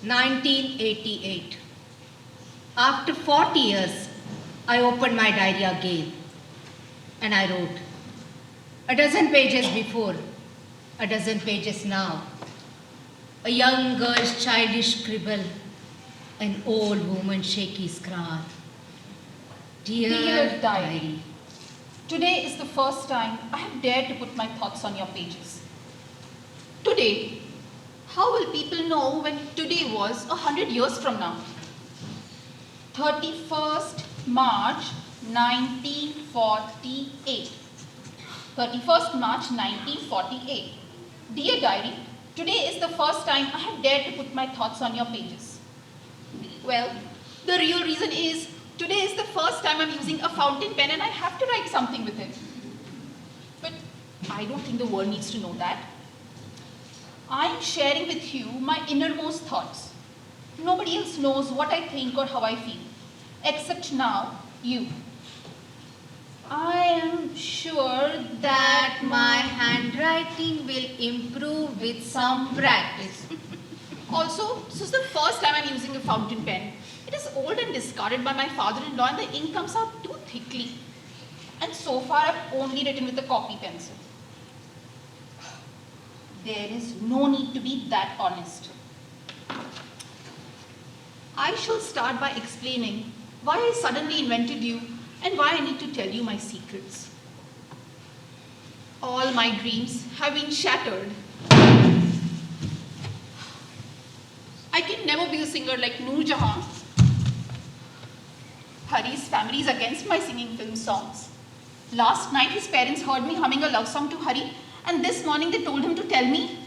1988. After 40 years, I opened my diary again and I wrote a dozen pages before, a dozen pages now. A young girl's childish scribble, an old woman's shaky scrawl. Dear Diary, today is the first time I have dared to put my thoughts on your pages. Today, how will people know when today was 100 years from now? 31st March 1948. 31st March 1948. Dear Diary, today is the first time I have dared to put my thoughts on your pages. Well, the real reason is today is the first time I'm using a fountain pen and I have to write something with it. But I don't think the world needs to know that. I'm sharing with you my innermost thoughts. Nobody else knows what I think or how I feel, except now, you. I am sure That my handwriting will improve with some practice. Also, this is the first time I'm using a fountain pen. It is old and discarded by my father-in-law and the ink comes out too thickly. And so far I've only written with a copy pencil. There is no need to be that honest. I shall start by explaining why I suddenly invented you and why I need to tell you my secrets. All my dreams have been shattered. I can never be a singer like Noor Jahan. Hari's family is against my singing film songs. Last night his parents heard me humming a love song to Hari, and this morning they told him to tell me.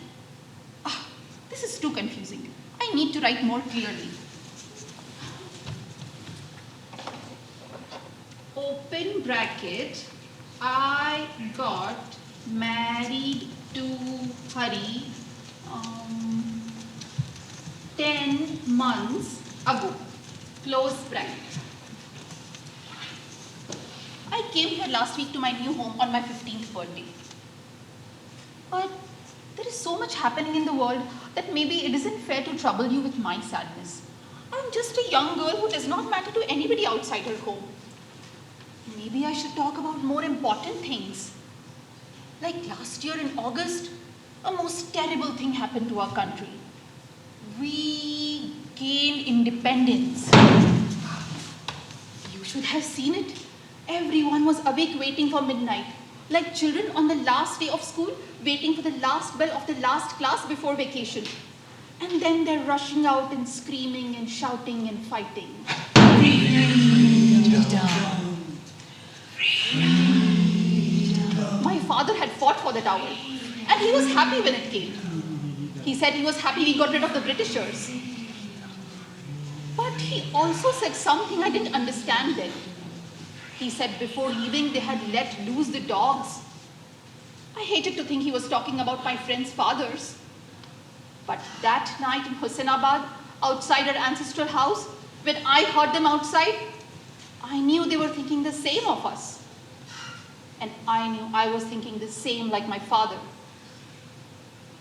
This is too confusing. I need to write more clearly. Open bracket, I got married to Hari 10 months ago. Close bracket. I came here last week to my new home on my 15th birthday. But there is so much happening in the world that maybe it isn't fair to trouble you with my sadness. I'm just a young girl who does not matter to anybody outside her home. Maybe I should talk about more important things. Like last year in August, a most terrible thing happened to our country. We gained independence. You should have seen it. Everyone was awake waiting for midnight, like children on the last day of school waiting for the last bell of the last class before vacation. And then they're rushing out and screaming and shouting and fighting. My father had fought for that hour, and he was happy when it came. He said he was happy we got rid of the Britishers. But he also said something I didn't understand then. He said before leaving they had let loose the dogs. I hated to think he was talking about my friends' fathers. But that night in Hossenabad, outside our ancestral house, when I heard them outside, I knew they were thinking the same of us. And I knew I was thinking the same like my father.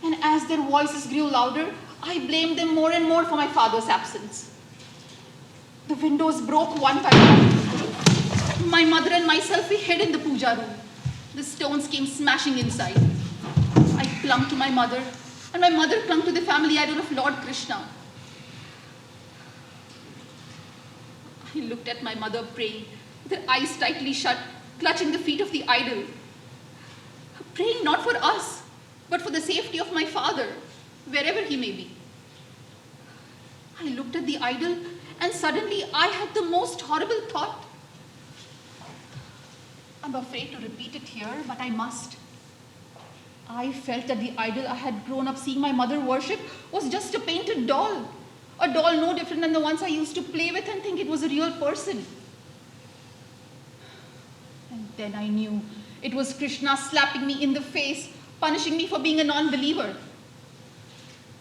And as their voices grew louder, I blamed them more and more for my father's absence. The windows broke one by one. My mother and myself, we hid in the puja room. The stones came smashing inside. I clung to my mother, and my mother clung to the family idol of Lord Krishna. I looked at my mother praying, with her eyes tightly shut, clutching the feet of the idol. Praying not for us, but for the safety of my father, wherever he may be. I looked at the idol, and suddenly I had the most horrible thought. I'm afraid to repeat it here, but I must. I felt that the idol I had grown up seeing my mother worship was just a painted doll. A doll no different than the ones I used to play with and think it was a real person. And then I knew it was Krishna slapping me in the face, punishing me for being a non-believer.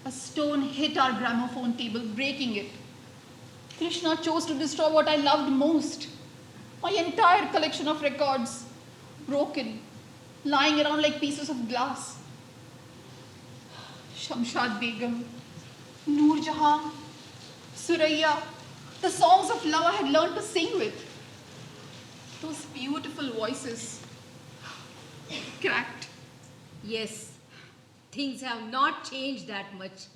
A stone hit our gramophone table, breaking it. Krishna chose to destroy what I loved most. My entire collection of records, broken, lying around like pieces of glass. Shamshad Begum, Noor Jahan, Suraya, the songs of love I had learned to sing with. Those beautiful voices cracked. Yes, things have not changed that much.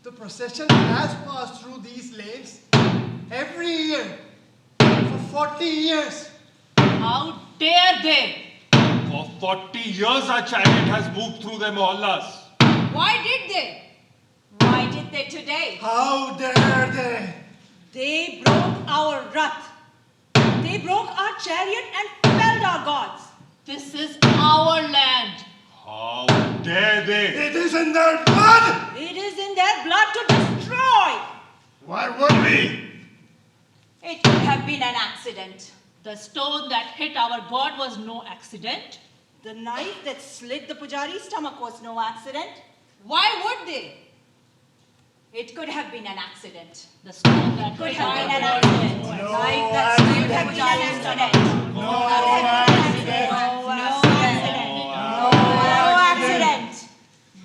The procession has passed through these lanes every year for 40 years. How dare they? For 40 years our chariot has moved through the mohallas. Why did they? Why did they today? How dare they? They broke our rath. They broke our chariot and felled our gods. This is our land. How dare they? It is in their blood! It is in their blood to destroy. Why would we? It could have been an accident. The stone that hit our god was no accident. The knife that slit the pujari's stomach was no accident. Why would they? It could have been an accident. The stone that could have been an accident. The knife that slit the pujari's stomach. No accident!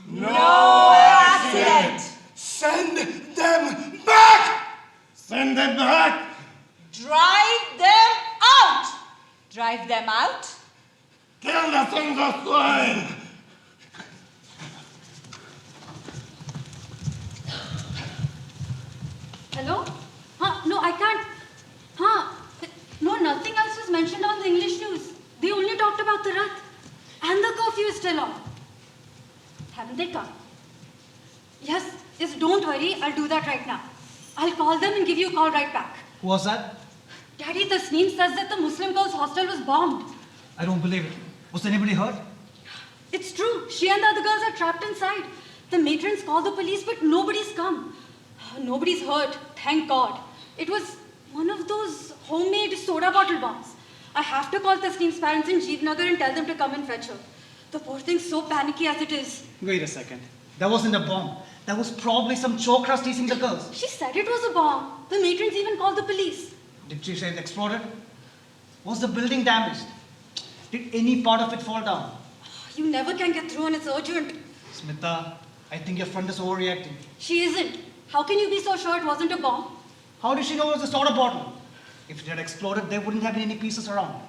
No accident. Send them back! Send them back! Drive them out. Drive them out. Kill the sons of swine! Hello? No, I can't. No, nothing else was mentioned on the English news. They only talked about the Rath. And the curfew is still on. Haven't they come? Yes, don't worry. I'll do that right now. I'll call them and give you a call right back. Who was that? Daddy, Tasneem says that the Muslim girls' hostel was bombed. I don't believe it. Was anybody hurt? It's true. She and the other girls are trapped inside. The matrons called the police, but nobody's come. Nobody's hurt, thank God. It was one of those homemade soda bottle bombs. I have to call Tasneem's parents in Jeevnagar and tell them to come and fetch her. The poor thing's so panicky as it is. Wait a second. That wasn't a bomb. That was probably some chokras teasing the girls. She said it was a bomb. The matrons even called the police. Did she say it exploded? Was the building damaged? Did any part of it fall down? You never can get through and it's urgent. Smita, I think your friend is overreacting. She isn't. How can you be so sure it wasn't a bomb? How did she know it was a soda bottle? If it had exploded, there wouldn't have been any pieces around.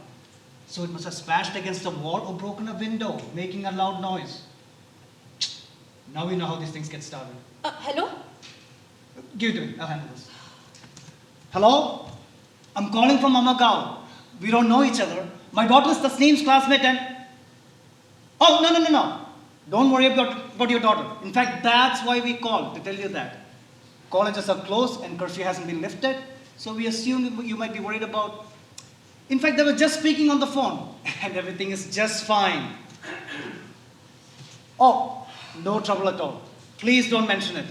So it must have smashed against a wall or broken a window, making a loud noise. Now we know how these things get started. Hello? Give it to me. I'll handle this. Hello? I'm calling from Amagaon. We don't know each other. My daughter is Tasneem's classmate and... Oh, no. Don't worry about your daughter. In fact, that's why we called, to tell you that. Colleges are closed and curfew hasn't been lifted, so we assumed you might be worried about... In fact, they were just speaking on the phone, and everything is just fine. Oh, no trouble at all. Please don't mention it.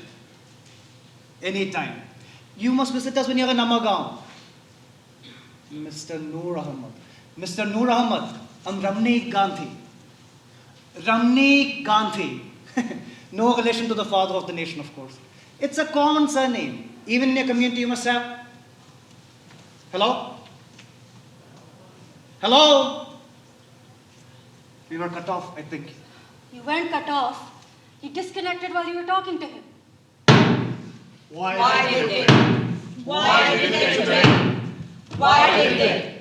Anytime. You must visit us when you're in Amagaon. Mr. Noor Ahmed. Mr. Noor Ahmed, I'm Ramneek Gandhi. Ramneek Gandhi. No relation to the father of the nation, of course. It's a common surname. Even in your community, you must have. Hello? Hello? We were cut off, I think. You weren't cut off. He disconnected while you were talking to him. Why did they? Why did they today? Why did they?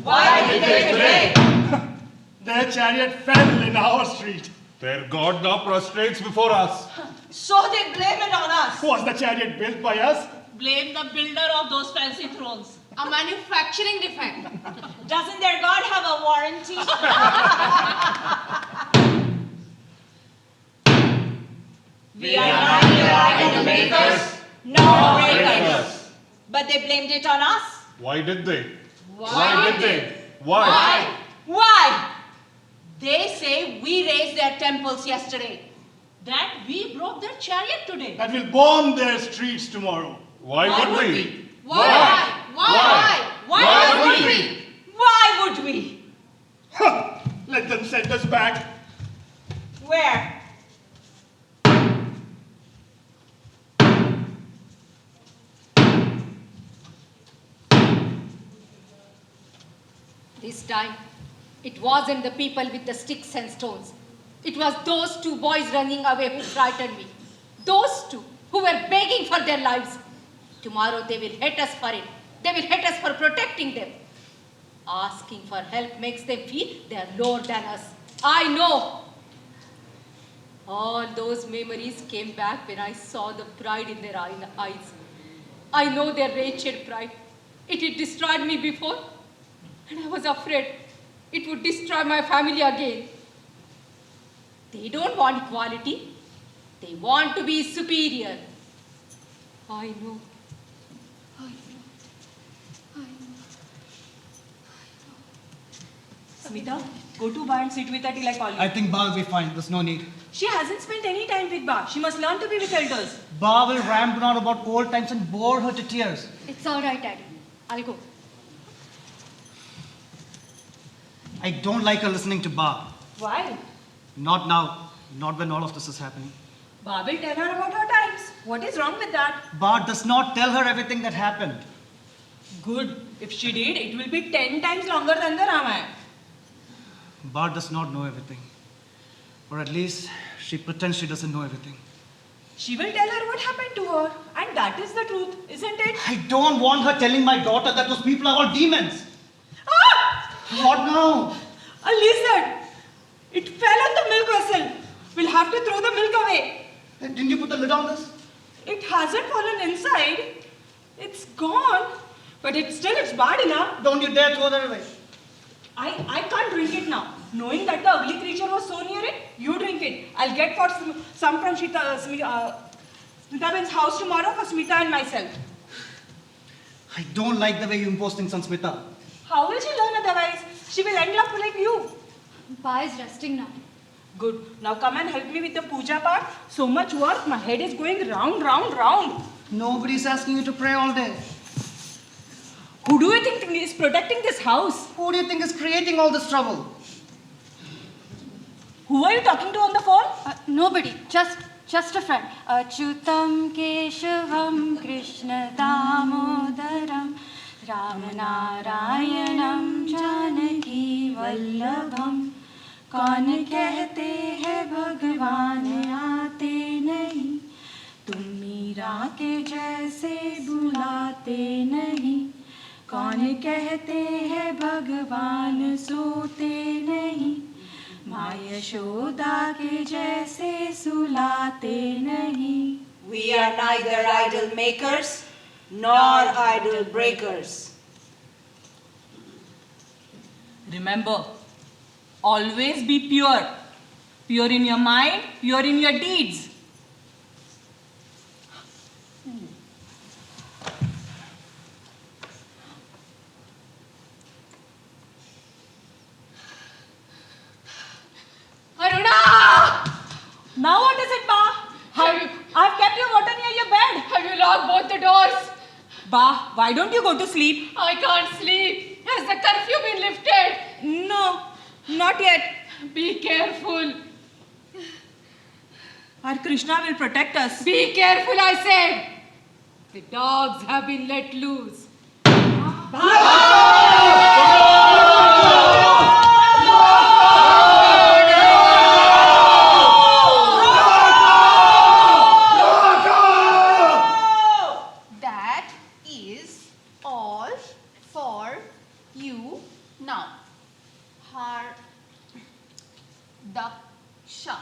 Why did they today? Their chariot fell in our street. Their god now prostrates before us. So they blame it on us. Was the chariot built by us? Blame the builder of those fancy thrones. A manufacturing defect. Doesn't their god have a warranty? We are neither the makers nor breakers. But they blamed it on us. Why did they? Why did they? Why? Why? They say we raised their temples yesterday. That we broke their chariot today. That will bomb their streets tomorrow. Why would we? Why? Why would we? Why would we? Let them send us back. Where? This time, it wasn't the people with the sticks and stones. It was those two boys running away who frightened me. Those two who were begging for their lives. Tomorrow they will hate us for it. They will hate us for protecting them. Asking for help makes them feel they are lower than us. I know. All those memories came back when I saw the pride in their eyes. I know their wretched pride. It had destroyed me before, and I was afraid it would destroy my family again. They don't want equality. They want to be superior. I know. I know. I know. Smita, go to Ba and sit with her till I call you. I think Ba will be fine. There's no need. She hasn't spent any time with Ba. She must learn to be with elders. Ba will ramble on about old times and bore her to tears. It's all right, Daddy. I'll go. I don't like her listening to Ba. Why? Not now. Not when all of this is happening. Ba will tell her about her times. What is wrong with that? Ba does not tell her everything that happened. Good. If she did, it will be 10 times longer than the Ramayana. Ba does not know everything. Or at least, she pretends she doesn't know everything. She will tell her what happened to her. And that is the truth, isn't it? I don't want her telling my daughter that those people are all demons. Ah! What now? A lizard! It fell on the milk vessel. We'll have to throw the milk away. Didn't you put the lid on this? It hasn't fallen inside. It's gone. But it's bad enough. Don't you dare throw that away. I can't drink it now. Knowing that the ugly creature was so near it, you drink it. I'll get for some from Smitaben's house tomorrow for Smita and myself. I don't like the way you impose things on Smita. How will she learn otherwise? She will end up like you. Pa is resting now. Good. Now come and help me with the puja part. So much work. My head is going round, round, round. Nobody's asking you to pray all day. Who do you think is protecting this house? Who do you think is creating all this trouble? Who are you talking to on the phone? Nobody. Just a friend. Achyutam Keshavam Krishna Damodaram Ramanarayanam Janaki Vallabham कौन कहते हैं भगवान आते नहीं तुम मीरा के जैसे बुलाते नहीं कौन कहते हैं भगवान सोते नहीं माँ यशोदा के जैसे सुलाते नहीं We are neither idol makers nor idol breakers. Remember, always be pure. Pure in your mind, pure in your deeds. Aruna! Now what is it, Ba? I've kept your water near your bed. Have you locked both the doors? Ba, why don't you go to sleep? I can't sleep. Has the curfew been lifted? No, not yet. Be careful. Our Krishna will protect us. Be careful, I said. The dogs have been let loose. That is all for you now. Daksha.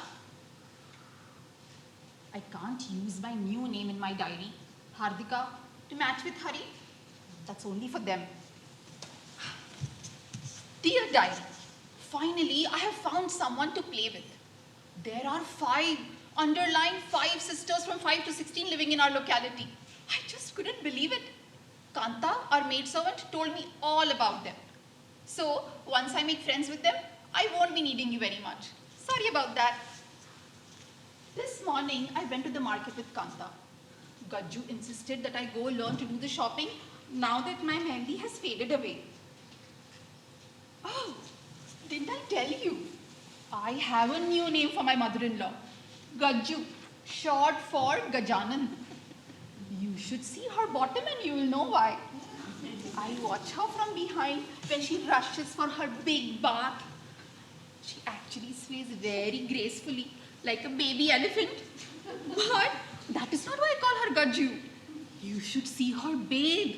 I can't use my new name in my diary, Hardika, to match with Hari. That's only for them. Dear diary, finally I have found someone to play with. There are 5 sisters from 5 to 16 living in our locality. I just couldn't believe it. Kanta, our maidservant, told me all about them. So, once I make friends with them, I won't be needing you very much. Sorry about that. This morning, I went to the market with Kanta. Gajju insisted that I go learn to do the shopping now that my mehendi has faded away. Oh, didn't I tell you? I have a new name for my mother-in-law. Gajju, short for Gajanan. You should see her bottom and you will know why. I watch her from behind when she rushes for her big bath. She actually sways very gracefully, like a baby elephant. But that is not why I call her Gajju. You should see her bathe.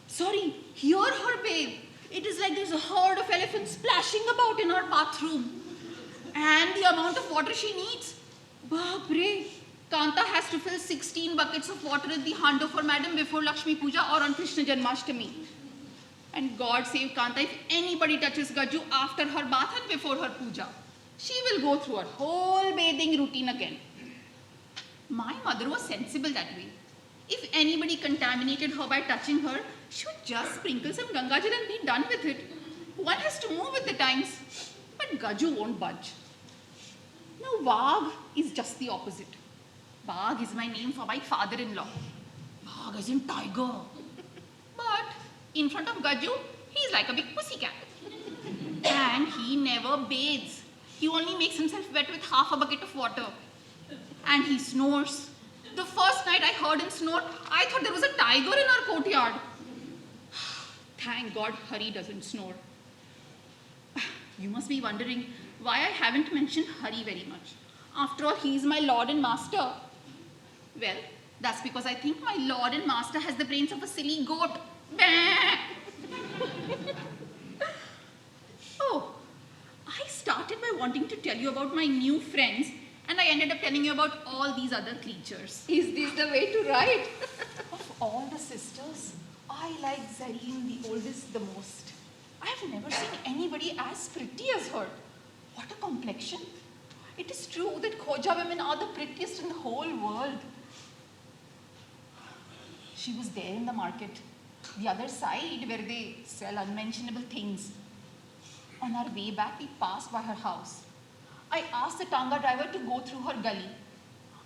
Sorry, hear her bathe. It is like there's a herd of elephants splashing about in her bathroom. And the amount of water she needs. Baapre. Kanta has to fill 16 buckets of water in the hando for Madam before Lakshmi Puja or on Krishna Janmashtami. And God save Kanta if anybody touches Gajju after her bath and before her puja. She will go through her whole bathing routine again. My mother was sensible that way. If anybody contaminated her by touching her, she would just sprinkle some Gangajal and be done with it. One has to move with the times. But Gajju won't budge. Now Vagh is just the opposite. Vagh is my name for my father-in-law. Vagh as in tiger. But in front of Gajju, he's like a big pussycat. And he never bathes. He only makes himself wet with half a bucket of water. And he snores. The first night I heard him snore, I thought there was a tiger in our courtyard. Thank God Hari doesn't snore. You must be wondering why I haven't mentioned Hari very much. After all, he is my lord and master. Well, that's because I think my lord and master has the brains of a silly goat. Oh, I started by wanting to tell you about my new friends, and I ended up telling you about all these other creatures. Is this the way to write? Of all the sisters, I like Zareen, the oldest, the most. I have never seen anybody as pretty as her. What a complexion. It is true that Khoja women are the prettiest in the whole world. She was there in the market, the other side where they sell unmentionable things. On our way back, we passed by her house. I asked the Tanga driver to go through her gully.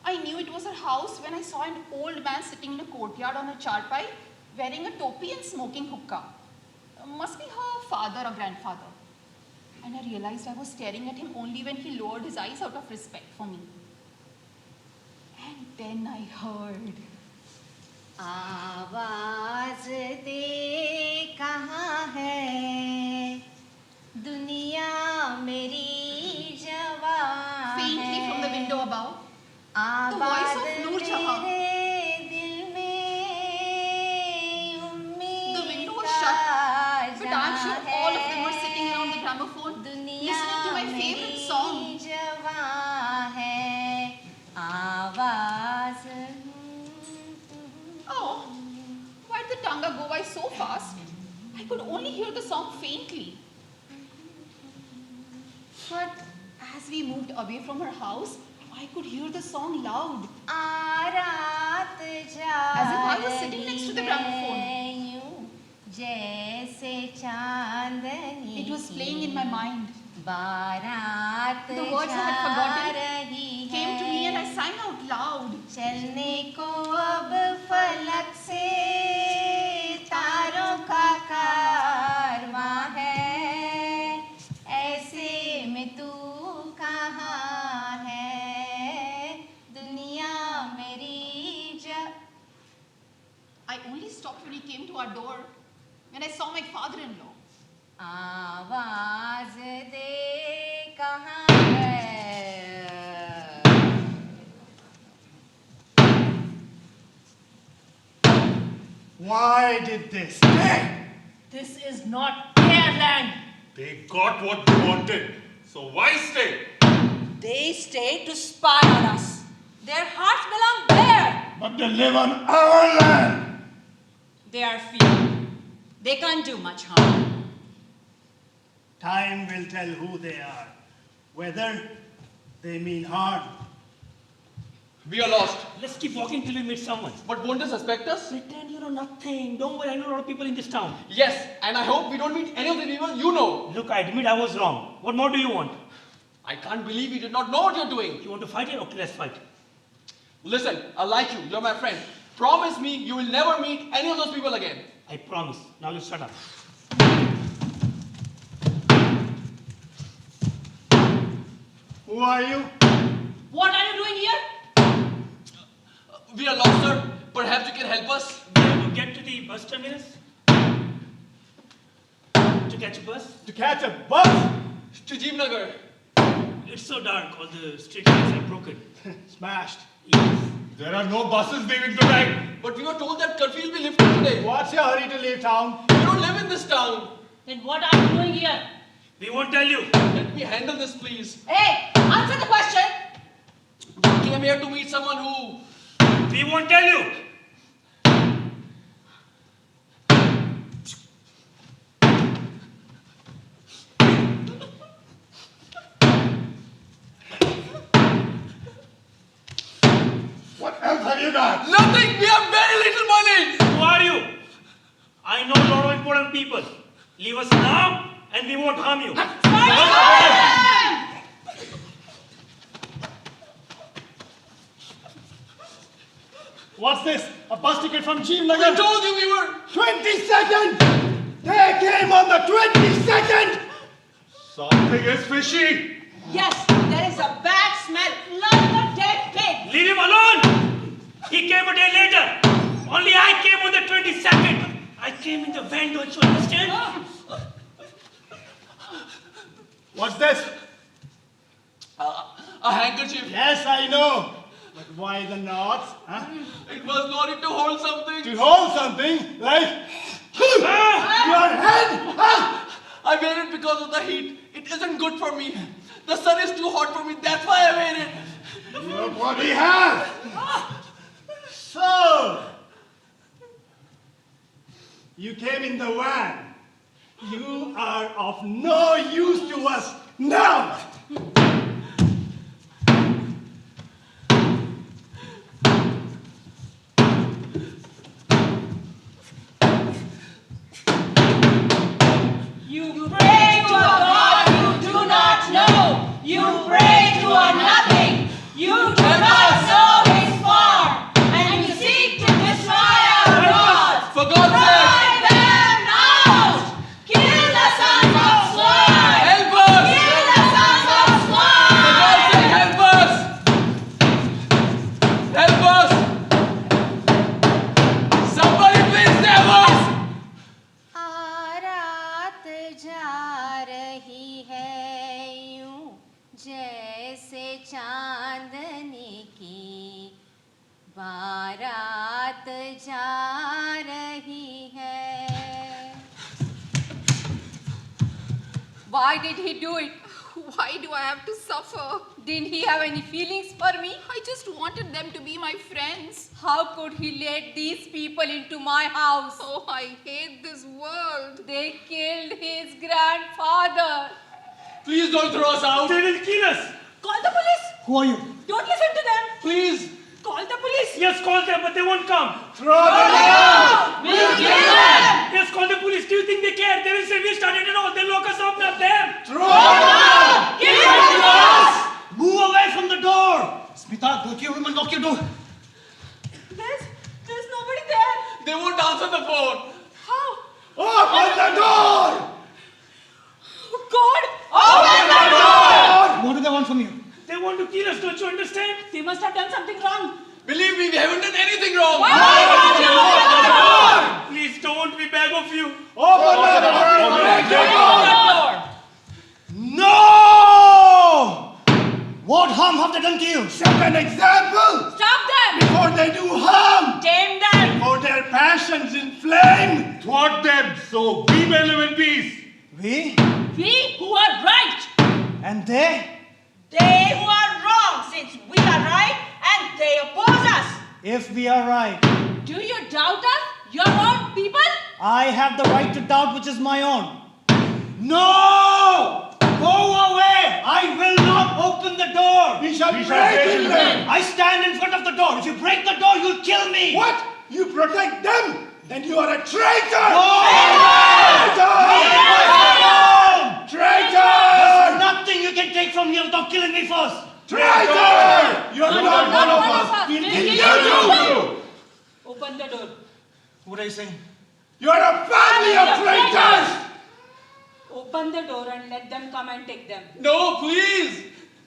I knew it was her house when I saw an old man sitting in a courtyard on a charpai, wearing a topi and smoking hookah. Must be her father or grandfather. And I realized I was staring at him only when he lowered his eyes out of respect for me. And then I heard. आवाज दे कहाँ है दुनिया मेरी जवां Faintly from the window above, the आबाद voice of Noor Jahan. मेरे दिल में उम्मीद The window was का shut, but I'm sure जहां all of them were है। sitting around the gramophone, दुनिया listening to my favorite song. मेरी जवां है आवाज Oh, why did the Tanga go by so fast? I could only hear the song faintly. But as we moved away from her house, I could hear the song loud. आरात जा As if I was sitting next to the gramophone. रही यूं जैसे चांदनी It was playing in my mind. बारात The words I had जा forgotten रही Came to me and I है sang out loud. चलने को अब फलक से तारों का कारवां है ऐसे में तू कहाँ है दुनिया मेरी I only stopped when he came to our door, when I saw my father-in-law. आवाज दे कहाँ है Why did they stay? This is not their land. They got what they wanted. So why stay? They stay to spy on us. Their hearts belong there. But they live on our land. They are few. They can't do much harm. Time will tell who they are, whether they mean harm. We are lost. Let's keep walking till we meet someone. But won't they suspect us? Pretend you know nothing. Don't worry, I know a lot of people in this town. Yes, and I hope we don't meet any of the people you know. Look, I admit I was wrong. What more do you want? I can't believe you did not know what you're doing. You want to fight it? Okay, let's fight. Listen, I like you. You're my friend. Promise me you will never meet any of those people again. I promise. Now just shut up. are you? What are you doing here? We are lost, sir. Perhaps you can help us. We have to get to the bus terminus. To catch a bus. To catch a bus? To Jeevnagar. It's so dark, all the street lights are broken. Smashed. Yes. There are no buses leaving tonight. But we were told that curfew will be lifted today. What's your hurry to leave town? We don't live in this town. Then what are you doing here? We won't tell you. Let me handle this, please. Hey, answer the question. We came here to meet someone who... We won't tell you. What else have you got? Nothing! We have very little money! Who are you? I know a lot of important people. Leave us now and we won't harm you. What's this? A bus ticket from I Jeevnagar? told you we were... 22nd! They came on the 22nd! Something is fishy. Yes, there is a bad smell like a dead pig. Leave him alone! He came a day later. Only I came on the 22nd. I came in the van, don't you understand? What's this? A handkerchief. Yes, I know. But why the knots? Huh? It was loaded to hold something. To hold something like your head? Huh? I wear it because of the heat. It isn't good for me. The sun is too hot for me. That's why I wear it. Your body has. So, you came in the van. You are of no use to us now. You pray to a God you do not know. You pray to a nothing. You do not know his form. And you seek to destroy our gods. For God's sake, Drive them out. Kill the sons of swine. help us! Kill the sons of For God's swine. sake, help us! Help us! Somebody please save us! रात जा रही है यूं जैसे चांदनी की बारात जा रही है. Why did he do it? Why do I have to suffer? Didn't he have any feelings for me? I just wanted them to be my friends. How could he let these people into my house? Oh, I hate this world. They killed his grandfather. Please don't throw us out! They will kill us. Call the police. Who are you? Don't listen to them. Please! Call the police. Yes, call them, but they won't come. We'll kill them. Yes, call the police. Do you think they care? They will say we started it all. They'll lock us up, not them. Give it to us. Move away from the door! Smita, go to your room and lock your door. There's nobody there. They won't answer the phone! How? Open the door! God! Open the door! What do they want from you? They want to kill us, don't you understand? They must have done something wrong. Believe me, we haven't done anything wrong! Why can't you open the door? Please don't, we beg of you. Open the door! Open the door. No! What harm have they done to you? Set an example Stop them. before they do harm, Tame them. before their passions inflame. Thwart them so we may live in peace. We We who are right. and they? They who are wrong, since we are right and they oppose us. If we are right, Do you doubt us? Your own people? I have the right to doubt which is my own. No! Go away! I will not open the door! We shall We shall break break in in them. I stand in front of the door. If you break the door, you'll kill me! What? You protect them? Then you are a traitor! No! Traitor! Traitor! Nothing you can take from here without killing me first! Traitor! You are not one of us. We'll kill you! Open the door. What are you saying? You are a family of traitors! Open the door and let them come and take them. No, please!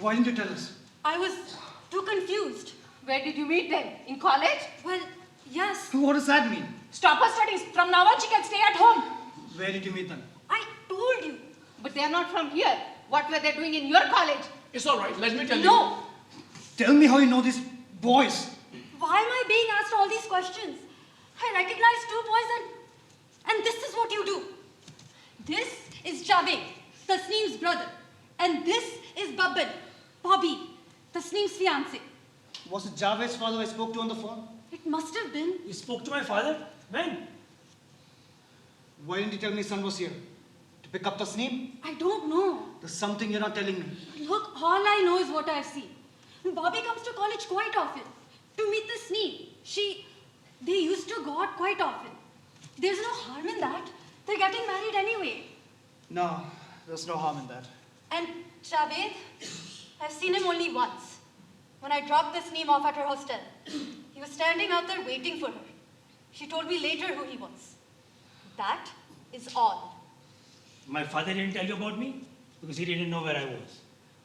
Why didn't you tell us? I was too confused. Where did you meet them? In college? Well, yes. What does that mean? Stop her studies. From now on, she can stay at home. Where did you meet them? I told you. But they are not from here. What were they doing in your college? It's all right. Let me tell you. No. Tell me how you know these boys. Why am I being asked all these questions? I recognize two boys and this is what you do. This is Javed, Tasneem's brother. And this is Babban, Bobby, Tasneem's fiancé. Was it Javed's father I spoke to on the phone? It must have been. You spoke to my father? When? Why didn't you tell me son was here? To pick up Tasneem? I don't know. There's something you're not telling me. Look, all I know is what I've seen. Bobby comes to college quite often to meet Tasneem. They used to go out quite often. There's no harm in that. They're getting married anyway. No, there's no harm in that. And Javed, I've seen him only once. When I dropped Tasneem off at her hostel, he was standing out there waiting for her. She told me later who he was. That is all. My father didn't tell you about me? Because he didn't know where I was.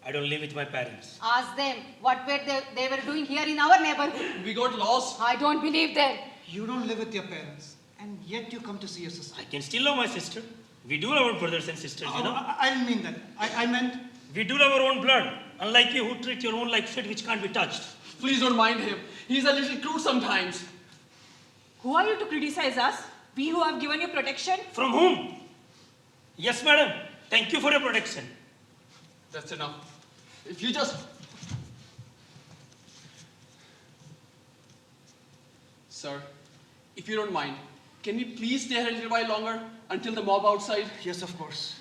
I don't live with my parents. Ask them what were they were doing here in our neighborhood. We got lost. I don't believe them. You don't live with your parents, and yet you come to see your sister. I can still love my sister. We do love our brothers and sisters, you know. I didn't mean that. I meant We do love our own blood. Unlike you who treat your own like shit which can't be touched. Please don't mind him. He's a little crude sometimes. Who are you to criticize us? We who have given you protection? From whom? Yes, madam. Thank you for your protection. That's enough. If you just... Sir, if you don't mind, can we please stay here a little while longer until the mob outside? yes, of course.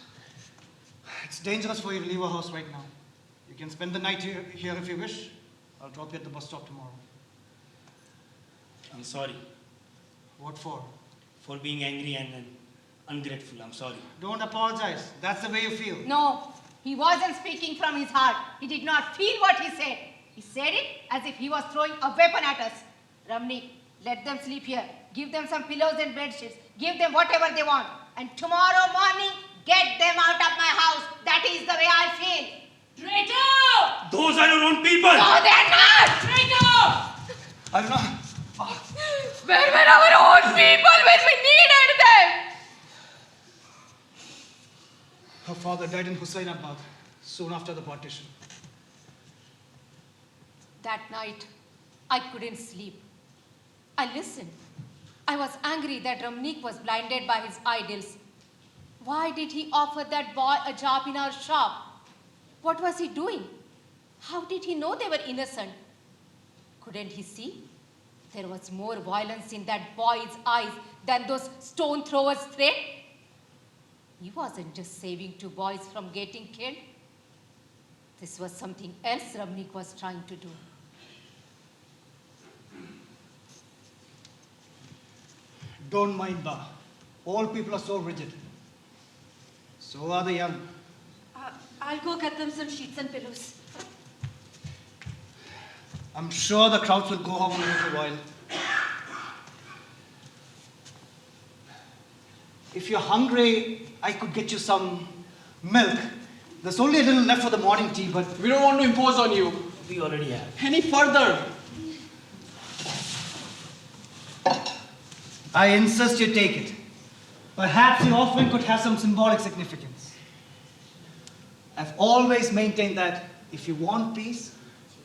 It's dangerous for you to leave our house right now. You can spend the night here if you wish. I'll drop you at the bus stop tomorrow. I'm sorry What for? for being angry and ungrateful. I'm sorry. Don't apologize. That's the way you feel. No, he wasn't speaking from his heart. He did not feel what he said. He said it as if he was throwing a weapon at us. Ramnik, let them sleep here. Give them some pillows and bed sheets. Give them whatever they want. And tomorrow morning, get them out of my house. That is the way I feel. Traitor! Those are your own people! No, they're not! Traitor! I don't know. Where were our own people when we needed them? Her father died in Husainabad soon after the partition. That night, I couldn't sleep. I listened. I was angry that Ramnik was blinded by his idols. Why did he offer that boy a job in our shop? What was he doing? How did he know they were innocent? Couldn't he see? There was more violence in that boy's eyes than those stone throwers' threat. He wasn't just saving two boys from getting killed. This was something else Ramnik was trying to do. Don't mind Ba. All people are so rigid. So are the young. I'll go get them some sheets and pillows. I'm sure the crowds will go home in a little while. If you're hungry, I could get you some milk. There's only a little left for the morning tea, but We don't want to impose on you. We already have. Any further? I insist you take it. Perhaps the offering could have some symbolic significance. I've always maintained that if you want peace,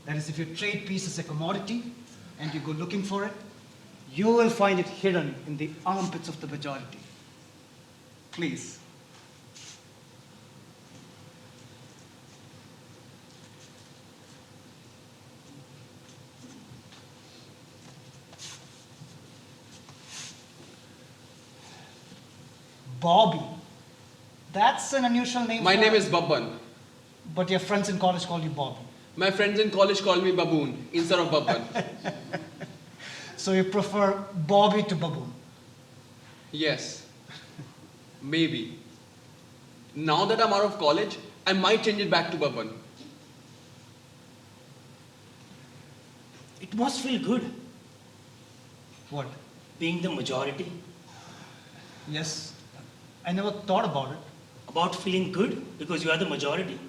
that is, if you trade peace as a commodity and you go looking for it, you will find it hidden in the armpits of the majority. Please. Bobby. That's an unusual name. My for- name is Babban. But your friends in college call you Bobby. My friends in college call me Baboon instead of Babban. So you prefer Bobby to Baboon. Yes. Maybe. Now that I'm out of college, I might change it back to Babban. It must feel good What? being the majority. Yes. I never thought about it. About feeling good because you are the majority.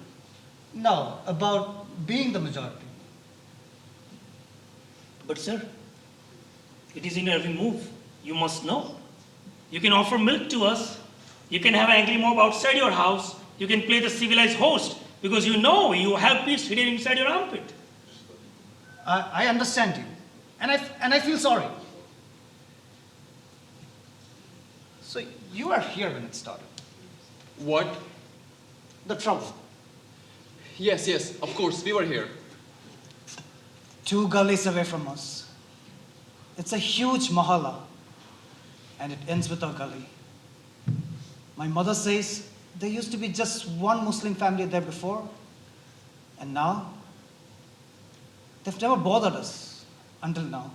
No, about being the majority. But sir, it is in every move. You must know. You can offer milk to us. You can have an angry mob outside your house. You can play the civilized host because you know you have peace hidden inside your armpit. I understand you, and I feel sorry. So you are here when it started. What? The trouble. Yes, of course, we were here. 2 gullies away from us. It's a huge mahalla, and it ends with our gully. My mother says there used to be just one Muslim family there before, and now they've never bothered us until now.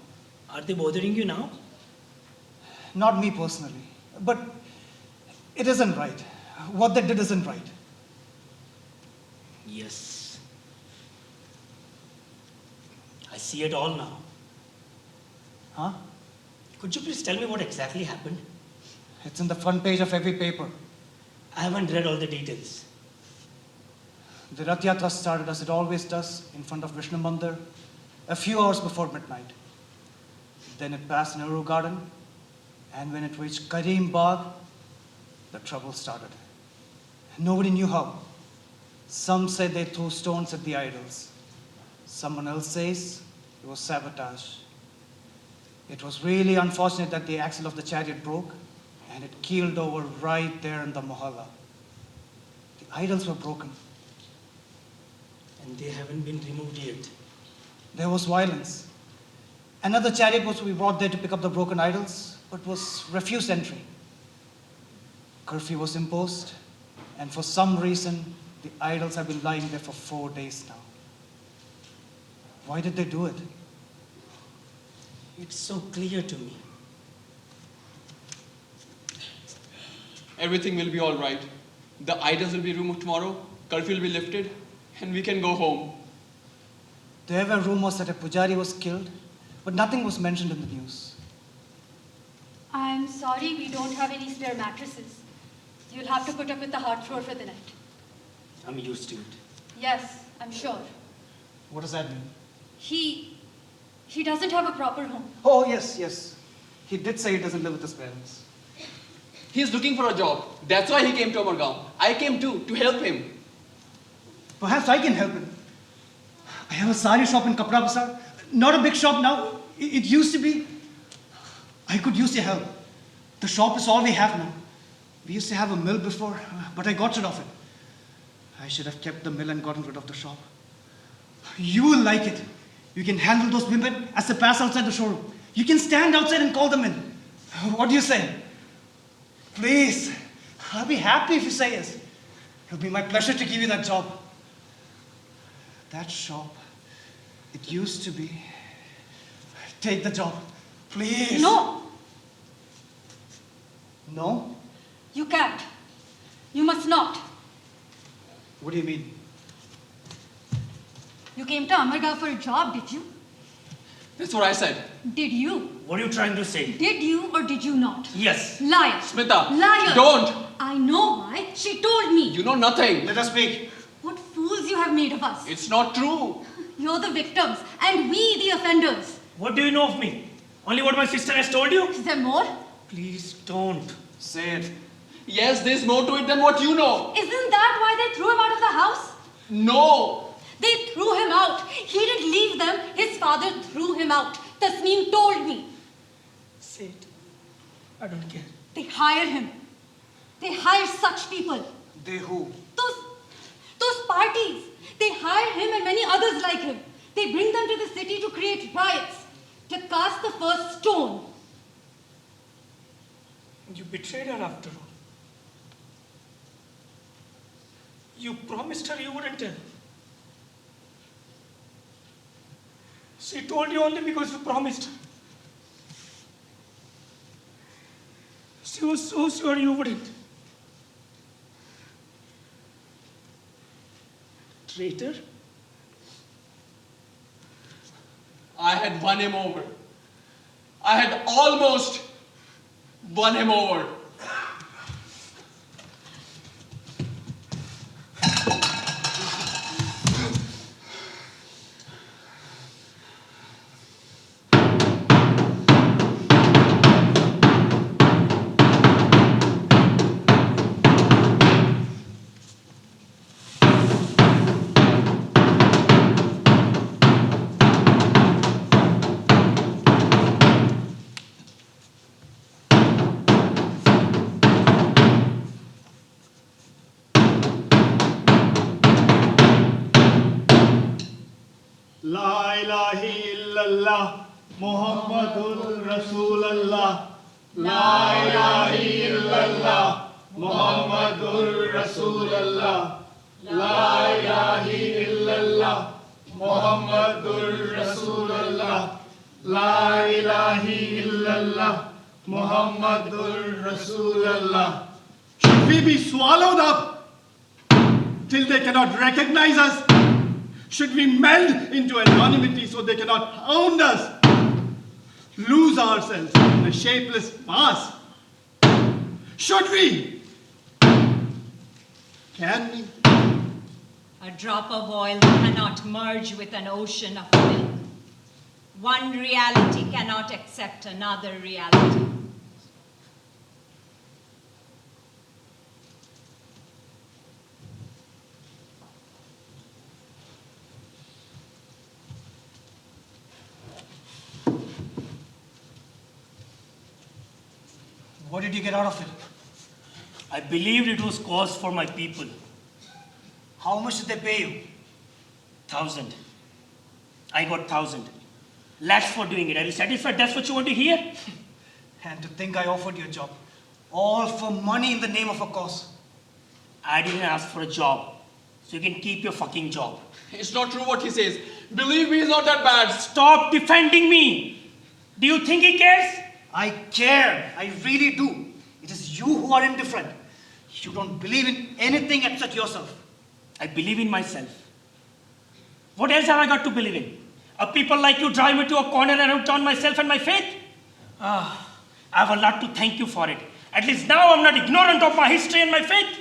Are they bothering you now? Not me personally, but it isn't right. What they did isn't right. Yes. I see it all now. Huh? Could you please tell me what exactly happened? It's in the front page of every paper. I haven't read all the details. The Rath Yatra started as it always does in front of Vishnu Mandir a few hours before midnight. Then it passed Nehru Garden, and when it reached Karim Bagh, the trouble started. Nobody knew how. Some say they threw stones at the idols. Someone else says it was sabotage. It was really unfortunate that the axle of the chariot broke and it keeled over right there in the mohalla. The idols were broken. And they haven't been removed yet. There was violence. Another chariot was to be brought there to pick up the broken idols, but was refused entry. Curfew was imposed, and for some reason, the idols have been lying there for 4 days now. Why did they do it? It's so clear to me. Everything will be all right. The idols will be removed tomorrow, curfew will be lifted, and we can go home. There were rumors that a pujari was killed, but nothing was mentioned in the news. I'm sorry we don't have any spare mattresses. You'll have to put up with the hard floor for the night. I'm used to it. Yes, I'm sure. What does that mean? He doesn't have a proper home. Oh, yes. He did say he doesn't live with his parents. He's looking for a job. That's why he came to Amargaon. I came too, to help him. Perhaps I can help him. I have a sari shop in Kapra Bazaar. Not a big shop now. It used to be. I could use your help. The shop is all we have now. We used to have a mill before, but I got rid of it. I should have kept the mill and gotten rid of the shop. You will like it. You can handle those women as they pass outside the showroom. You can stand outside and call them in. What do you say? Please, I'll be happy if you say yes. It'll be my pleasure to give you that job. That shop, it used to be. Take the job, please. No, No? you can't. You must not. What do you mean? You came to Amargaon for a job, did you? That's what I said. Did you? What are you trying to say? Did you or did you not? Yes. Liar. Smita, Liar. don't. I know why. She told me. You know nothing. Let us speak. What fools you have made of us. It's not true. You're the victims and we the offenders. What do you know of me? Only what my sister has told you? Is there more? Please don't. Say it. Yes, there's more to it than what you know. Isn't that why they threw him out of the house? No. They threw him out. He didn't leave them. His father threw him out. Tasneem told me. Say it. I don't care. They hire him. They hire such people. They who? Those parties. They hire him and many others like him. They bring them to the city to create riots, to cast the first stone. You betrayed her after all. You promised her you wouldn't tell. She told you only because you promised her. She was so sure you wouldn't. Traitor? I had won him over. I had almost won him over. illallah, Muhammadur Rasulallah. La ilaha illallah, Muhammadur Rasulallah. La ilaha illallah, Muhammadur Rasulallah. La ilaha illallah, Muhammadur Rasulallah. Should we be swallowed up till they cannot recognize us? Should we meld into anonymity so they cannot hound us? Lose ourselves in a shapeless mass? Should we? Can we? A drop of oil cannot merge with an ocean of milk. One reality cannot accept another reality. What did you get out of it? I believed it was cause for my people. How much did they pay you? 1,000. I got 1,000. Lakhs for doing it. Are you satisfied? That's what you want to hear? And to think I offered you a job. All for money in the name of a cause. I didn't ask for a job. So you can keep your fucking job. It's not true what he says. Believe me, he's not that bad. Stop defending me. Do you think he cares? I care. I really do. It is you who are indifferent. You don't believe in anything except yourself. I believe in myself. What else have I got to believe in? A people like you drive me to a corner and I turn myself and my faith? I have a lot to thank you for it. At least now I'm not ignorant of my history and my faith.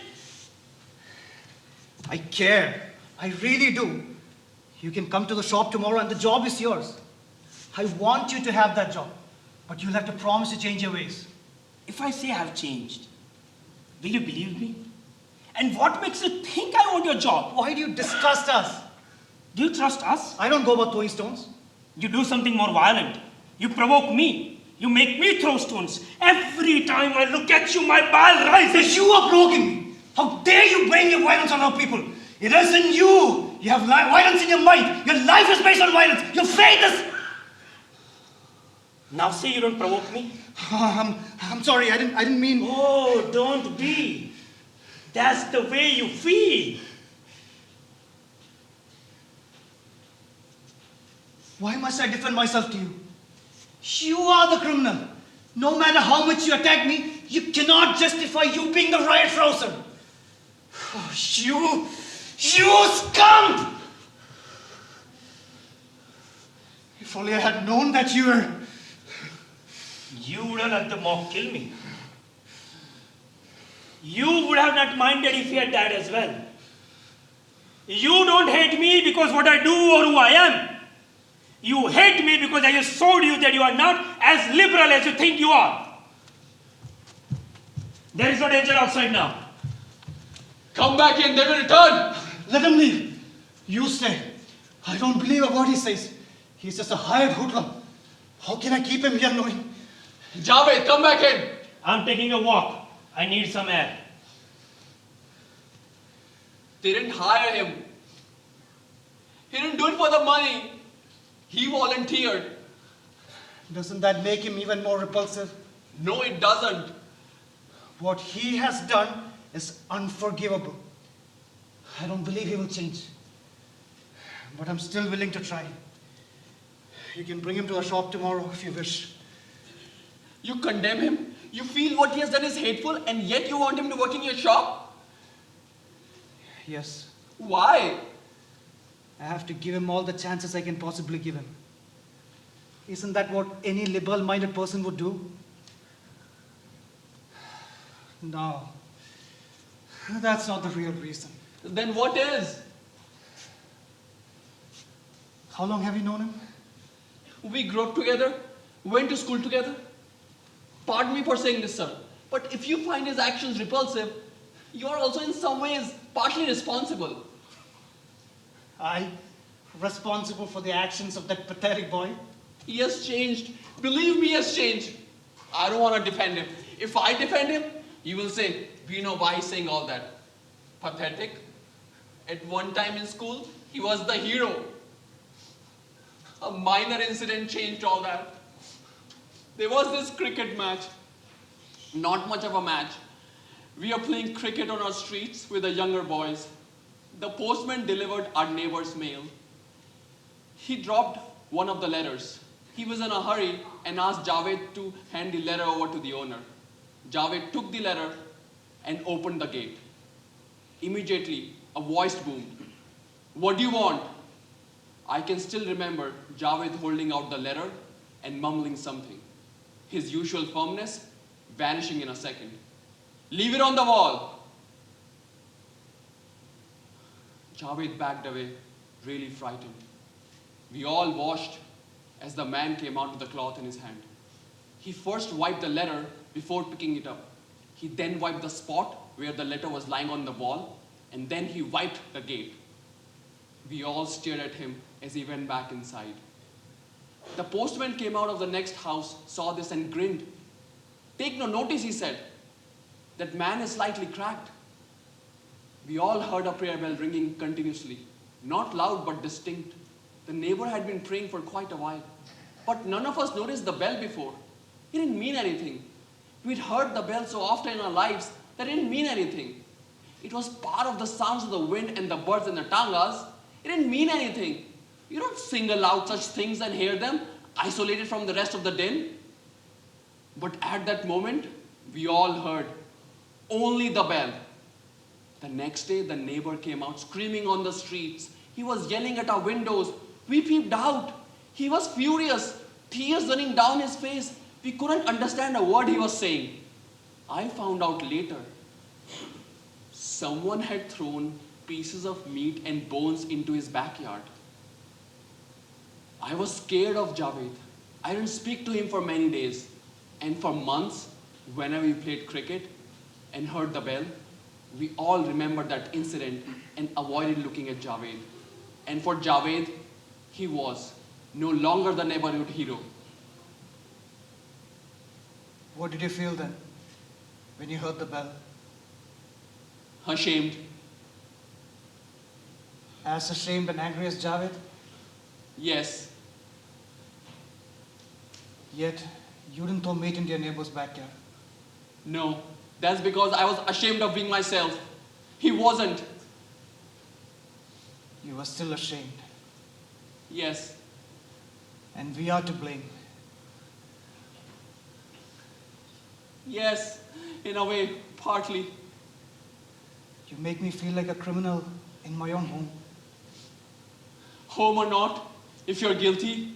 I care. I really do. You can come to the shop tomorrow and the job is yours. I want you to have that job. But you'll have to promise to change your ways. If I say I've changed, will you believe me? And what makes you think I want your job? Why do you distrust us? Do you trust us? I don't go about throwing stones. You do something more violent. You provoke me. You make me throw stones. Every time I look at you, my bile rises. You are provoking me. How dare you bring your violence on our people? It isn't you. You have violence in your mind. Your life is based on violence. Your faith is... Now say you don't provoke me. I'm sorry. I didn't mean... Oh, don't be. That's the way you feel. Why must I defend myself to you? You are the criminal. No matter how much you attack me, you cannot justify you being the riot rouser. Oh, you scum! If only I had known that you were... You would have let the mob kill me. You would have not minded if he had died as well. You don't hate me because what I do or who I am. You hate me because I just showed you that you are not as liberal as you think you are. There is no danger outside now. Come back in, they will return. Let him leave. You stay. I don't believe a word he says. He's just a hired hoodlum. How can I keep him here knowing? Javed, come back in. I'm taking a walk. I need some air. They didn't hire him. He didn't do it for the money. He volunteered. Doesn't that make him even more repulsive? No, it doesn't. What he has done is unforgivable. I don't believe he will change. But I'm still willing to try. You can bring him to our shop tomorrow if you wish. You condemn him? You feel what he has done is hateful and yet you want him to work in your shop? Yes. Why? I have to give him all the chances I can possibly give him. Isn't that what any liberal-minded person would do? No. That's not the real reason. Then what is? How long have you known him? We grew up together, went to school together. Pardon me for saying this, sir, but if you find his actions repulsive, you are also in some ways partly responsible. I responsible for the actions of that pathetic boy? He has changed. Believe me, he has changed. I don't want to defend him. If I defend him, you will say, we know why he's saying all that. Pathetic. At one time in school, he was the hero. A minor incident changed all that. There was this cricket match. Not much of a match. We are playing cricket on our streets with the younger boys. The postman delivered our neighbor's mail. He dropped one of the letters. He was in a hurry and asked Javed to hand the letter over to the owner. Javed took the letter and opened the gate. Immediately, a voice boomed. "What do you want?" I can still remember Javed holding out the letter and mumbling something. His usual firmness vanishing in a second. "Leave it on the wall." Javed backed away, really frightened. We all watched as the man came out with the cloth in his hand. He first wiped the letter before picking it up. He then wiped the spot where the letter was lying on the wall, and then he wiped the gate. We all stared at him as he went back inside. The postman came out of the next house, saw this and grinned. "Take no notice," he said. "That man is slightly cracked." We all heard a prayer bell ringing continuously, not loud but distinct. The neighbor had been praying for quite a while, but none of us noticed the bell before. It didn't mean anything. We'd heard the bell so often in our lives that it didn't mean anything. It was part of the sounds of the wind and the birds in the tangas. It didn't mean anything. You don't single out such things and hear them, isolated from the rest of the din. But at that moment, we all heard only the bell. The next day, the neighbor came out screaming on the streets. He was yelling at our windows. We peeped out. He was furious, tears running down his face. We couldn't understand a word he was saying. I found out later. Someone had thrown pieces of meat and bones into his backyard. I was scared of Javed. I didn't speak to him for many days. And for months, whenever we played cricket and heard the bell, we all remembered that incident and avoided looking at Javed. And for Javed, he was no longer the neighborhood hero. What did you feel then, when you heard the bell? Ashamed. As ashamed and angry as Javed? Yes. Yet, you didn't throw meat into your neighbor's backyard. No. That's because I was ashamed of being myself. He wasn't. You were still ashamed. Yes. And we are to blame. Yes. In a way, partly. You make me feel like a criminal in my own home. Home or not, if you're guilty.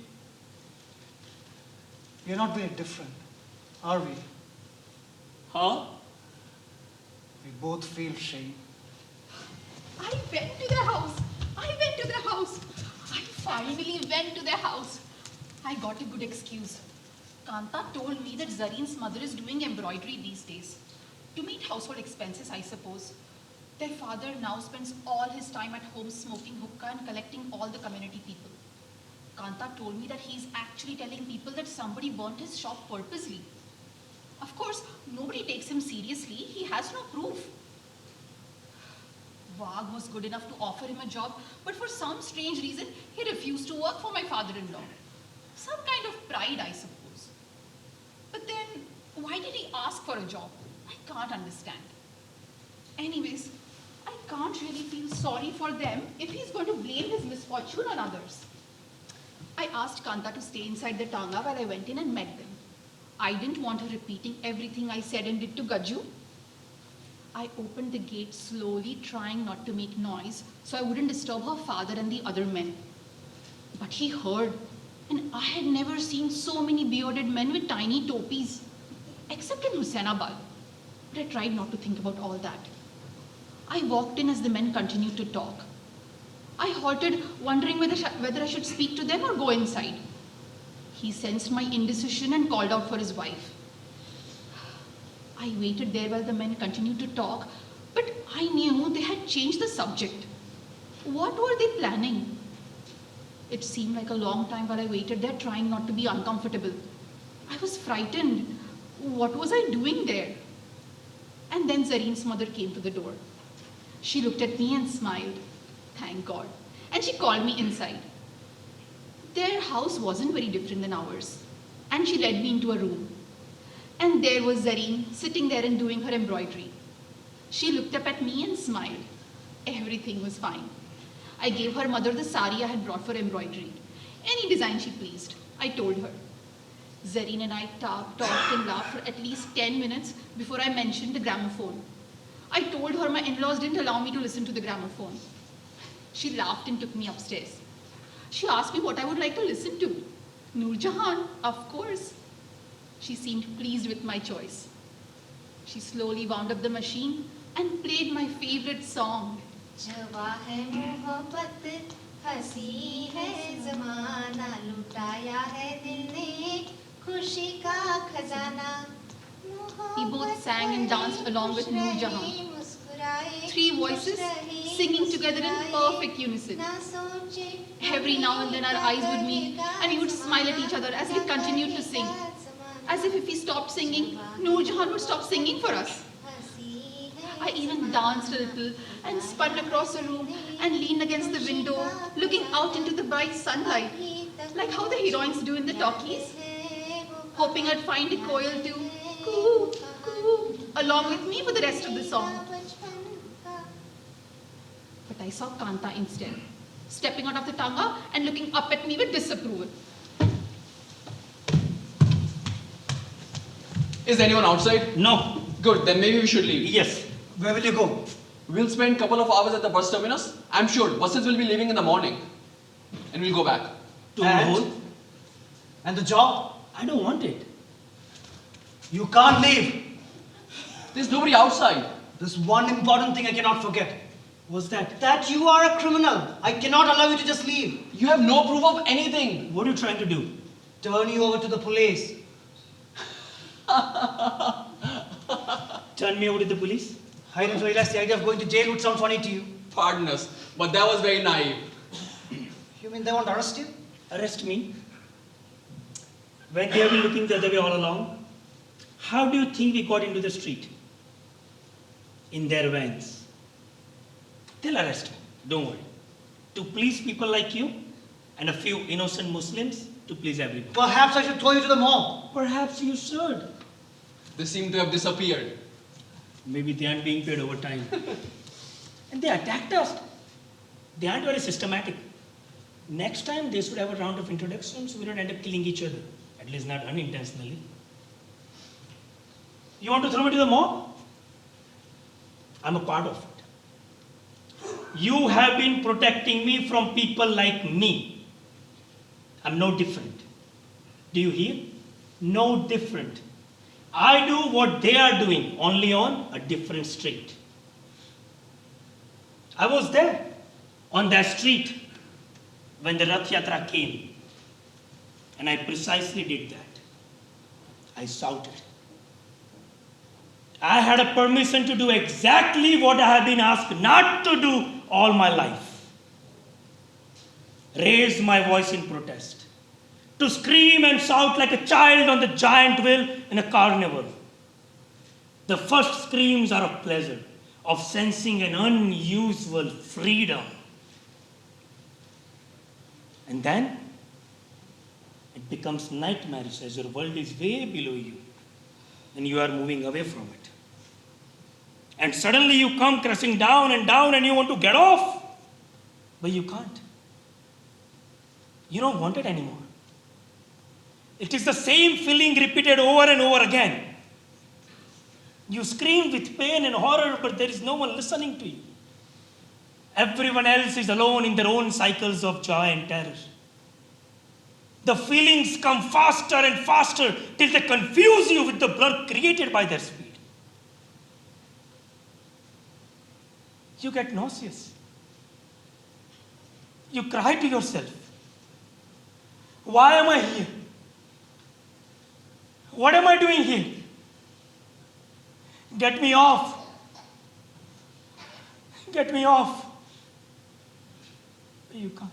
We're not very different, are we? Huh? We both feel shame. I went to their house. I finally went to their house. I got a good excuse. Kanta told me that Zareen's mother is doing embroidery these days. To meet household expenses, I suppose. Their father now spends all his time at home smoking hookah and collecting all the community people. Kanta told me that he's actually telling people that somebody burnt his shop purposely. Of course, nobody takes him seriously. He has no proof. Wag was good enough to offer him a job, but for some strange reason, he refused to work for my father-in-law. Some kind of pride, I suppose. But then, why did he ask for a job? I can't understand. Anyways, I can't really feel sorry for them if he's going to blame his misfortune on others. I asked Kanta to stay inside the tanga while I went in and met them. I didn't want her repeating everything I said and did to Gaju. I opened the gate slowly, trying not to make noise, so I wouldn't disturb her father and the other men. But he heard, and I had never seen so many bearded men with tiny topis, except in Husainabad. But I tried not to think about all that. I walked in as the men continued to talk. I halted, wondering whether I should speak to them or go inside. He sensed my indecision and called out for his wife. I waited there while the men continued to talk, but I knew they had changed the subject. What were they planning? It seemed like a long time while I waited there, trying not to be uncomfortable. I was frightened. What was I doing there? And then Zareen's mother came to the door. She looked at me and smiled. Thank God. And she called me inside. Their house wasn't very different than ours. And she led me into a room. And there was Zareen sitting there and doing her embroidery. She looked up at me and smiled. Everything was fine. I gave her mother the sari I had brought for embroidery. Any design she pleased, I told her. Zareen and I talked and laughed for at least 10 minutes before I mentioned the gramophone. I told her my in-laws didn't allow me to listen to the gramophone. She laughed and took me upstairs. She asked me what I would like to listen to. Noor Jahan, of course. She seemed pleased with my choice. She slowly wound up the machine and played my favorite song. जवा है मोहब्बत हंसी है ज़माना लुटाया है दिल ने खुशी का खजाना We both sang and danced along with Noor Jahan. 3 voices singing together in perfect unison. Every now and then our eyes would meet and we would smile at each other as we continued to sing. As if we stopped singing, Noor Jahan would stop singing for us. I even danced a little and spun across the room and leaned against the window, looking out into the bright sunlight, like how the heroines do in the talkies, hoping I'd find a coil to coo, coo, along with me for the rest of the song. But I saw Kanta instead, stepping out of the tanga and looking up at me with disapproval. Is anyone outside? No. Good, then maybe we should leave. Yes. Where will you go? We'll spend a couple of hours at the bus terminus. I'm sure buses will be leaving in the morning. And we'll go back. To And? Lahore? And the job? I don't want it. You can't leave. There's nobody outside. There's one important thing I cannot forget. What's that? That you are a criminal. I cannot allow you to just leave. You have no proof of anything. What are you trying to do? Turn you over to the police. Turn me over to the police? I didn't realize the idea of going to jail would sound funny to you. Pardon us, but that was very naive. You mean they won't arrest you? Arrest me? When they have been looking the other way all along? How do you think we got into the street? In their vans. They'll arrest me, don't worry. To please people like you and a few innocent Muslims to please everyone. Perhaps I should throw you to the mob. Perhaps you should. They seem to have disappeared. Maybe they aren't being paid overtime. And they attacked us. They aren't very systematic. Next time they should have a round of introductions so we don't end up killing each other. At least not unintentionally. You want to throw me to the mob? I'm a part of it. You have been protecting me from people like me. I'm no different. Do you hear? No different. I do what they are doing, only on a different street. I was there, on that street, when the Rath Yatra came. And I precisely did that. I shouted. I had a permission to do exactly what I have been asked not to do all my life. Raise my voice in protest. To scream and shout like a child on the giant wheel in a carnival. The first screams are of pleasure, of sensing an unusual freedom. And then it becomes nightmarish as your world is way below you and you are moving away from it. And suddenly you come crashing down and you want to get off, but you can't. You don't want it anymore. It is the same feeling repeated over and over again. You scream with pain and horror, but there is no one listening to you. Everyone else is alone in their own cycles of joy and terror. The feelings come faster and faster till they confuse you with the blur created by their speed. You get nauseous. You cry to yourself, why am I here? What am I doing here? Get me off. Get me off. You can't.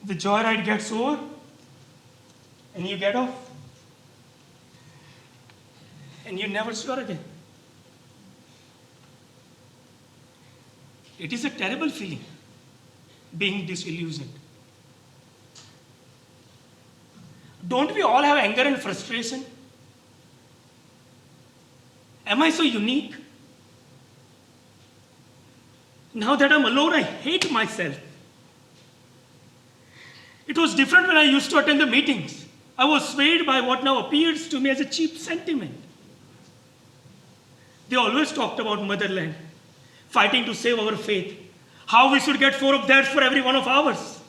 The joyride gets over and you get off. And you never swear again. It is a terrible feeling, being disillusioned. Don't we all have anger and frustration? Am I so unique? Now that I'm alone, I hate myself. It was different when I used to attend the meetings. I was swayed by what now appears to me as a cheap sentiment. They always talked about motherland, fighting to save our faith, how we should get 4 of theirs for every one of ours.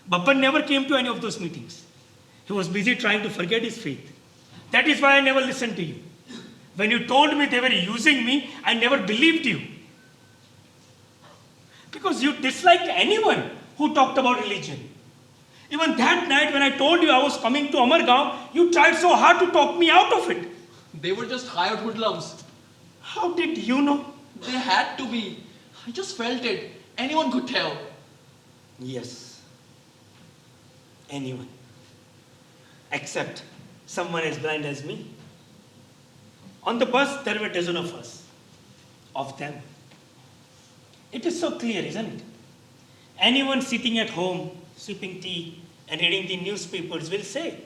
Babban never came to any of those meetings. He was busy trying to forget his faith. That is why I never listened to you. When you told me they were using me, I never believed you. Because you disliked anyone who talked about religion. Even that night when I told you I was coming to Amargaon, you tried so hard to talk me out of it. They were just hired hoodlums. How did you know? They had to be. I just felt it. Anyone could tell. Yes. Anyone. Except someone as blind as me. On the bus, there were a dozen of us. Of them. It is so clear, isn't it? Anyone sitting at home, sipping tea, and reading the newspapers will say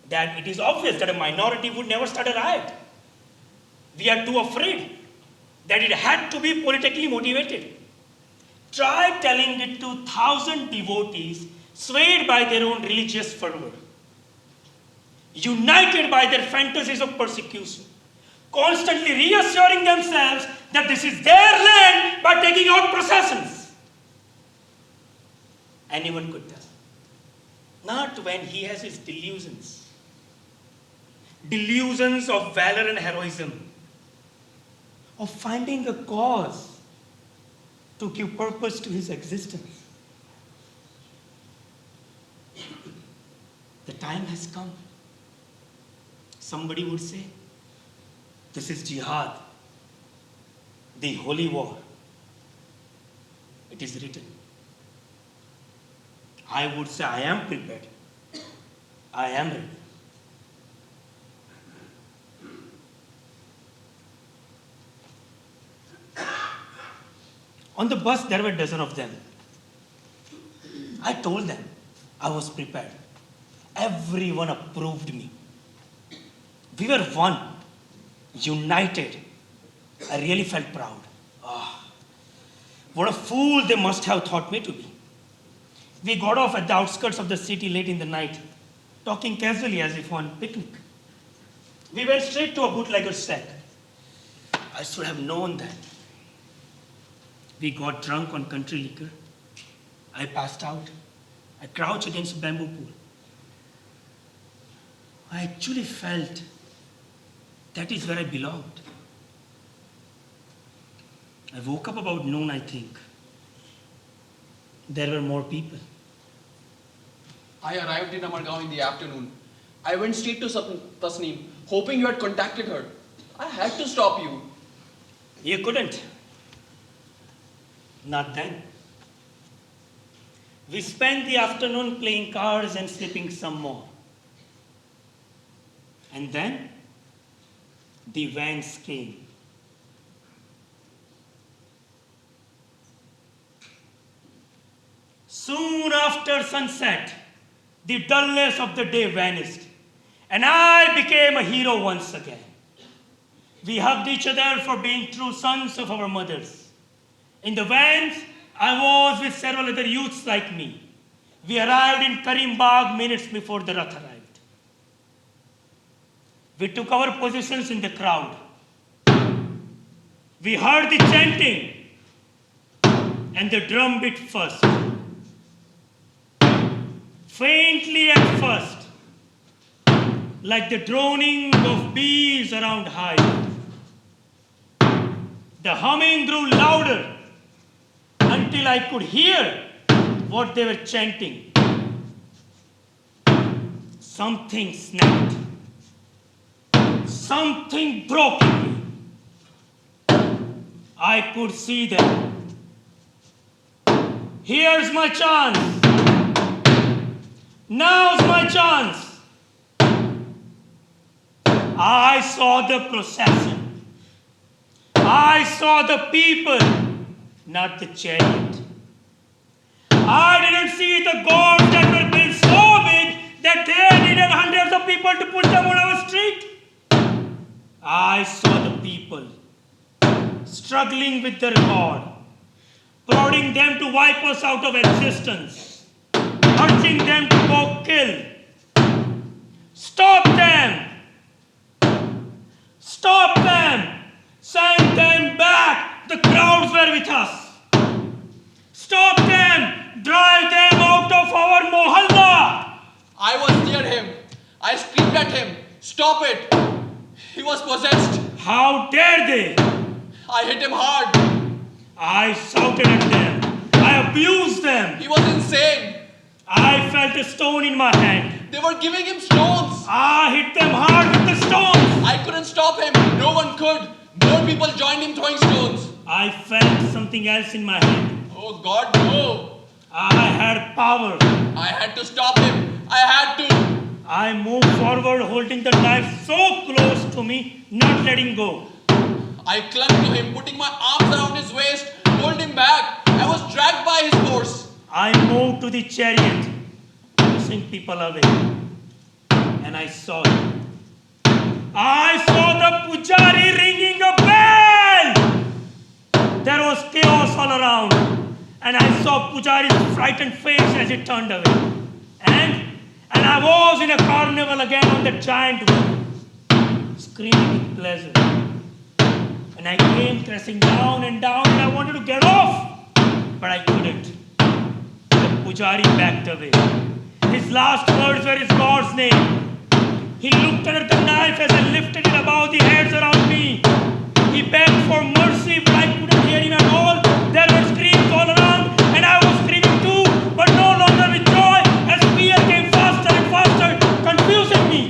that it is obvious that a minority would never start a riot. We are too afraid that it had to be politically motivated. Try telling it to 1,000 devotees swayed by their own religious fervor, united by their fantasies of persecution, constantly reassuring themselves that this is their land by taking out processions. Anyone could tell. Not when he has his delusions. Delusions of valor and heroism. Of finding a cause to give purpose to his existence. The time has come. Somebody would say, this is jihad, the holy war. It is written. I would say, I am prepared. I am ready. On the bus, there were a dozen of them. I told them I was prepared. Everyone approved me. We were one, united. I really felt proud. What a fool they must have thought me to be. We got off at the outskirts of the city late in the night, talking casually as if on picnic. We went straight to a bootlegger's shack. I should have known that. We got drunk on country liquor. I passed out. I crouched against a bamboo pool. I actually felt that is where I belonged. I woke up about noon, I think. There were more people. I arrived in Amargaon in the afternoon. I went straight to Tasneem, hoping you had contacted her. I had to stop you. You couldn't. Not then. We spent the afternoon playing cards and sleeping some more. And then the vans came. Soon after sunset, the dullness of the day vanished, and I became a hero once again. We hugged each other for being true sons of our mothers. In the vans, I was with several other youths like me. We arrived in Karimbagh minutes before the Rath arrived. We took our positions in the crowd. We heard the chanting and the drum beat first. Faintly at first, like the droning of bees around hive. The humming grew louder until I could hear what they were chanting. Something snapped. Something broke in me. I could see them. Here's my chance. Now's my chance. I saw the procession. I saw the people, not the chariot. I didn't see the gods that were built so struggling with their God, prodding them to wipe us out of existence, urging them to go kill. Stop them! Stop them! Send them back! The crowds were with us. Stop them! Drive them out of our mohalla! I was near him. I screamed at him. Stop it! He was possessed. How dare they? I hit him hard. I shouted at them. I abused them. He was insane. I felt a stone in my hand. They were giving him stones. I hit them hard with the stones. I couldn't stop him. No one could. More people joined him throwing stones. I felt something else in my hand. Oh God, no. I had power. I had to stop him. I had to. I moved forward holding the knife so close to me, not letting go. I clung to him, putting my arms around his waist, pulled him back. I was dragged by his force. I moved to the chariot, pushing people away. And I saw it. I saw the pujari ringing a bell! There was chaos all around. And I saw Pujari's frightened face as he turned away. And I was in a carnival again on the giant wheel, screaming with pleasure. And I came crashing down, and I wanted to get off, but I couldn't. The Pujari backed away. His last words were his God's name. He looked at the knife as I lifted it above the heads around me. He begged for mercy, but I couldn't hear him at all. There were screams all around, and I was screaming too, but no longer with joy, as fear came faster and faster, confusing me.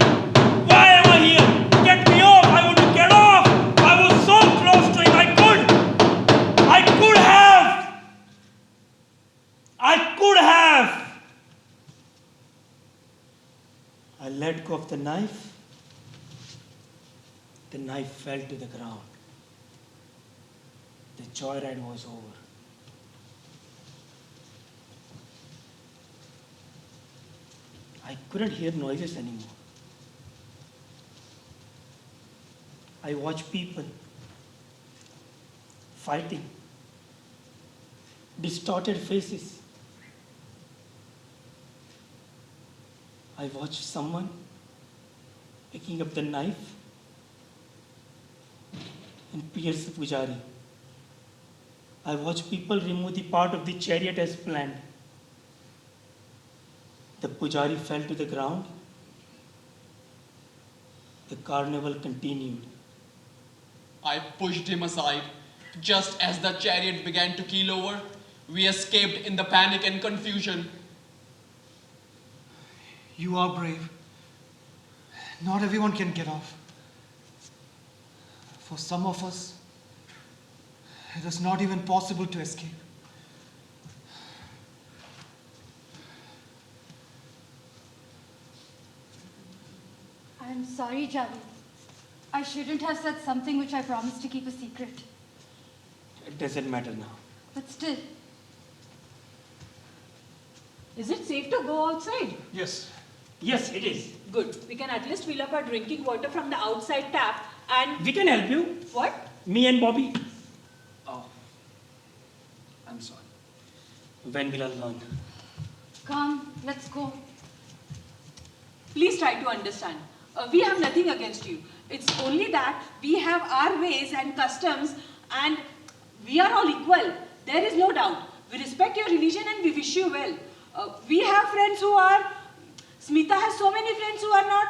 Why am I here? Get me off! I want to get off! I was so close to him, I could have! I let go of the knife. The knife fell to the ground. The joyride was over. I couldn't hear noises anymore. I watched people fighting, distorted faces. I watched someone picking up the knife and pierce the Pujari. I watched people remove the part of the chariot as planned. The Pujari fell to the ground. The carnival continued. I pushed him aside. Just as the chariot began to keel over, we escaped in the panic and confusion. You are brave. Not everyone can get off. For some of us, it is not even possible to escape. I'm sorry, Javed. I shouldn't have said something which I promised to keep a secret. It doesn't matter now. But still, Is it safe to go outside? Yes. Yes, it is. Good. We can at least fill up our drinking water from the outside tap and... We can help you. What? Me and Bobby. Oh, I'm sorry. When will I learn? come, let's go. Please try to understand. We have nothing against you. It's only that we have our ways and customs and we are all equal. There is no doubt. We respect your religion and we wish you well. We have friends who are... Smita has so many friends who are not.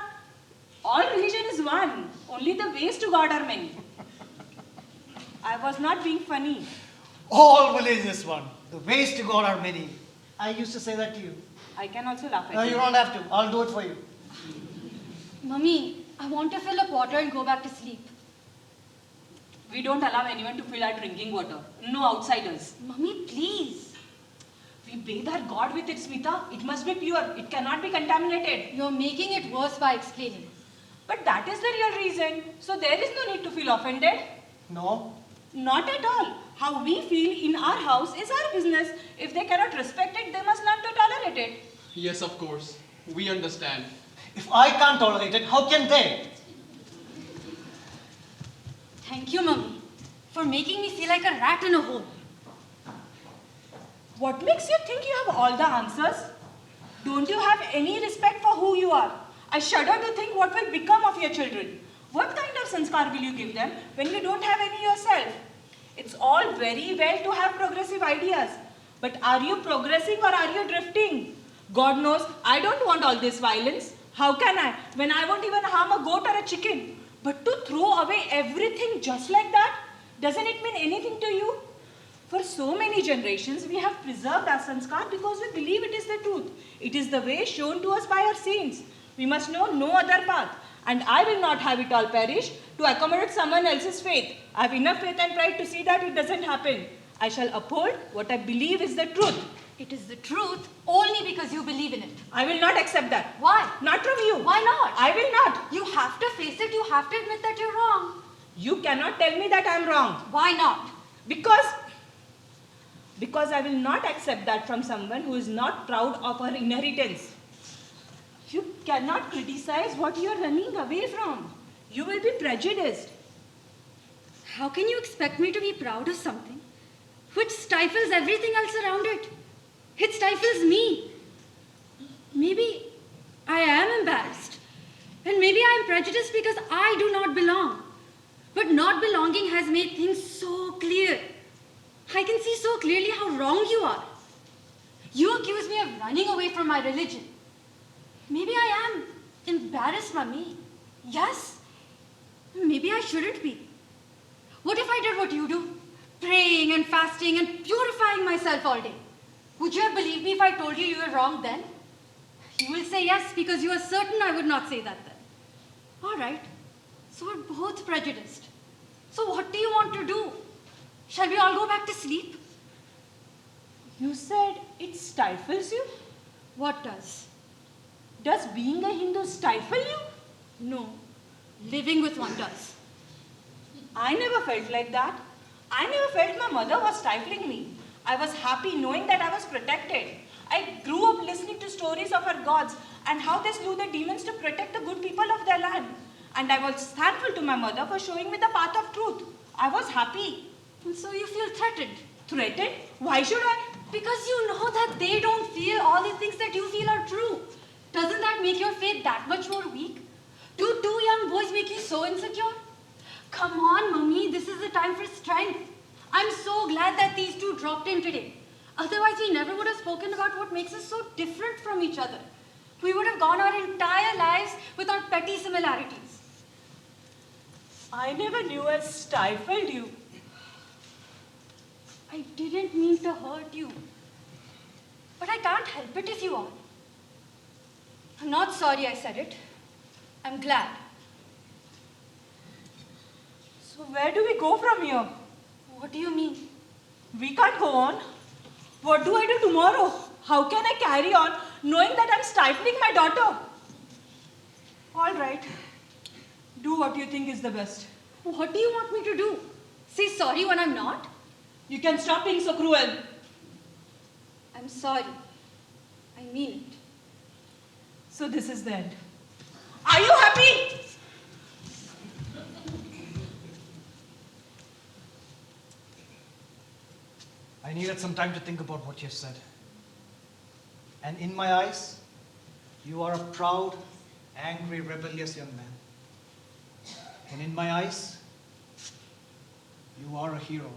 All religion is one. Only the ways to God are many. I was not being funny. All villages one. The ways to God are many. I used to say that to you. I can also laugh at No, you don't have to. I'll do it for you. Mummy, I want to fill up water and go back to sleep. We don't allow anyone to fill our drinking water. No outsiders. Mummy, please. We bathe our God with it, Smita. It must be pure. It cannot be contaminated. You're making it worse by explaining. But that is the real reason. So there is no need to feel offended. No? Not at all. How we feel in our house is our business. If they cannot respect it, they must learn to tolerate it. Yes, of course. We understand. If I can't tolerate it, how can they? Thank you, Mummy. for making me feel like a rat in a hole. What makes you think you have all the answers? Don't you have any respect for who you are? I shudder to think what will become of your children. What kind of sanskar will you give them when you don't have any yourself? It's all very well to have progressive ideas, but are you progressing or are you drifting? God knows I don't want all this violence. How can I, when I won't even harm a goat or a chicken? But to throw away everything just like that, doesn't it mean anything to you? For so many generations, we have preserved our sanskar because we believe it is the truth. It is the way shown to us by our saints. We must know no other path. And I will not have it all perish to accommodate someone else's faith. I have enough faith and pride to see that it doesn't happen. I shall uphold what I believe is the truth. It is the truth only because you believe in it. I will not accept that. Why? Not from you. Why not? I will not. You have to face it. You have to admit that you're wrong. You cannot tell me that I am wrong. Why not? Because I will not accept that from someone who is not proud of her inheritance. You cannot criticize what you are running away from. You will be prejudiced. How can you expect me to be proud of something which stifles everything else around it? It stifles me. Maybe I am embarrassed. And maybe I am prejudiced because I do not belong. But not belonging has made things so clear. I can see so clearly how wrong you are. You accuse me of running away from my religion. Maybe I am embarrassed, Mummy. Yes. Maybe I shouldn't be. What if I did what you do? Praying and fasting and purifying myself all day. Would you have believed me if I told you you were wrong then? You will say yes because you are certain I would not say that then. All right. So we're both prejudiced. So what do you want to do? Shall we all go back to sleep? You said it stifles you? What does? Does being a Hindu stifle you? No. Living with one does. I never felt like that. I never felt my mother was stifling me. I was happy knowing that I was protected. I grew up listening to stories of our gods and how they slew the demons to protect the good people of their land. And I was thankful to my mother for showing me the path of truth. I was happy. And so you feel threatened. Threatened? Why should I? Because you know that they don't feel all the things that you feel are true. Doesn't that make your faith that much more weak? Do two young boys make you so insecure? Come on, Mummy, this is the time for strength. I'm so glad that these two dropped in today. Otherwise, we never would have spoken about what makes us so different from each other. We would have gone our entire lives with our petty similarities. I never knew I stifled you. I didn't mean to hurt you. But I can't help it if you are. I'm not sorry I said it. I'm glad. So where do we go from here? What do you mean? We can't go on. What do I do tomorrow? How can I carry on knowing that I'm stifling my daughter? All right. Do what you think is the best. What do you want me to do? Say sorry when I'm not? You can stop being so cruel. I'm sorry. I mean it. So this is the end. Are you happy? I needed some time to think about what you've said. And in my eyes, you are a proud, angry, rebellious young man. And in my eyes, you are a hero.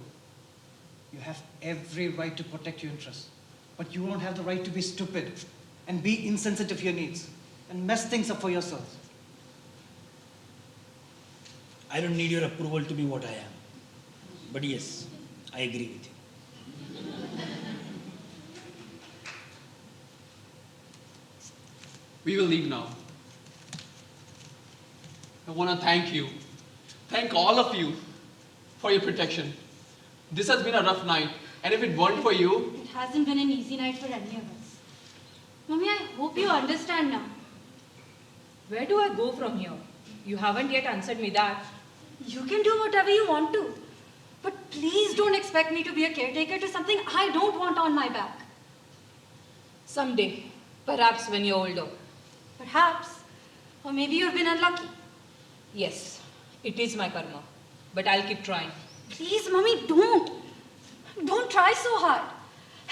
You have every right to protect your interests. But you don't have the right to be stupid and be insensitive to your needs and mess things up for yourself. I don't need your approval to be what I am. But yes, I agree with you. We will leave now. I want to thank you. Thank all of you for your protection. This has been a rough night, and if it weren't for you, It hasn't been an easy night for any of us. Mommy, I hope you understand now. Where do I go from here? You haven't yet answered me that. You can do whatever you want to. But please don't expect me to be a caretaker to something I don't want on my back. Someday. Perhaps when you're older. Perhaps. Or maybe you've been unlucky. Yes, it is my karma. But I'll keep trying. Please, Mummy, don't. Don't try so hard.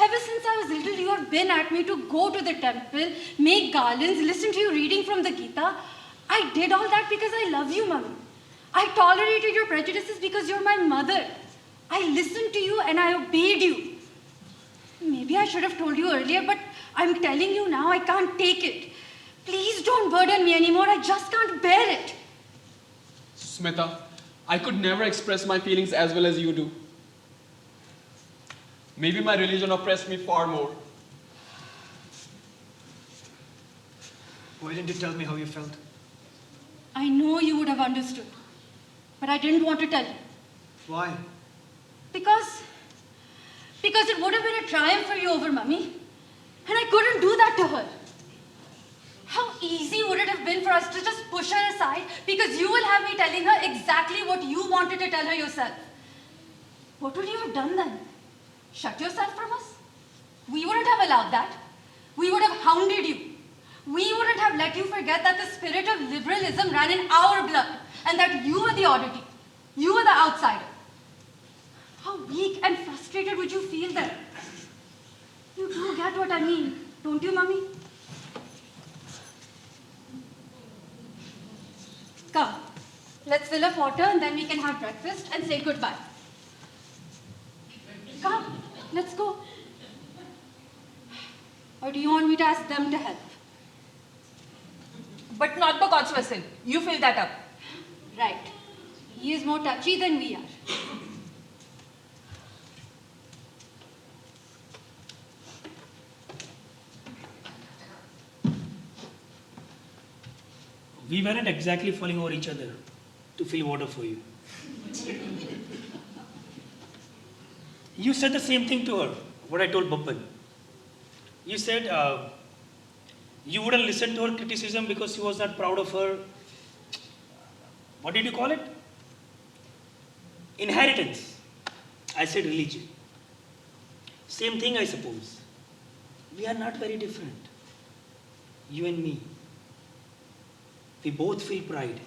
Ever since I was little, you have been at me to go to the temple, make garlands, listen to you reading from the Gita. I did all that because I love you, Mummy. I tolerated your prejudices because you're my mother. I listened to you and I obeyed you. Maybe I should have told you earlier, but I'm telling you now, I can't take it. Please don't burden me anymore. I just can't bear it. Smita, I could never express my feelings as well as you do. Maybe my religion oppressed me far more. Why didn't you tell me how you felt? I know you would have understood, but I didn't want to tell you. Why? Because it would have been a triumph for you over Mummy, and I couldn't do that to her. How easy would it have been for us to just push her aside because you will have me telling her exactly what you wanted to tell her yourself? What would you have done then? Shut yourself from us? We wouldn't have allowed that. We would have hounded you. We wouldn't have let you forget that the spirit of liberalism ran in our blood and that you were the oddity. You were the outsider. How weak and frustrated would you feel then? You do get what I mean, don't you, Mummy? Come, let's fill up water and then we can have breakfast and say goodbye. Come, let's go. Or do you want me to ask them to help? But not the God's vessel. You fill that up. Right. He is more touchy than we are. We weren't exactly falling over each other to fill water for you. You said the same thing to her, what I told Bappan. You said you wouldn't listen to her criticism because she was not proud of her, what did you call it? Inheritance. I said religion. Same thing, I suppose. We are not very different. You and me. We both feel pride.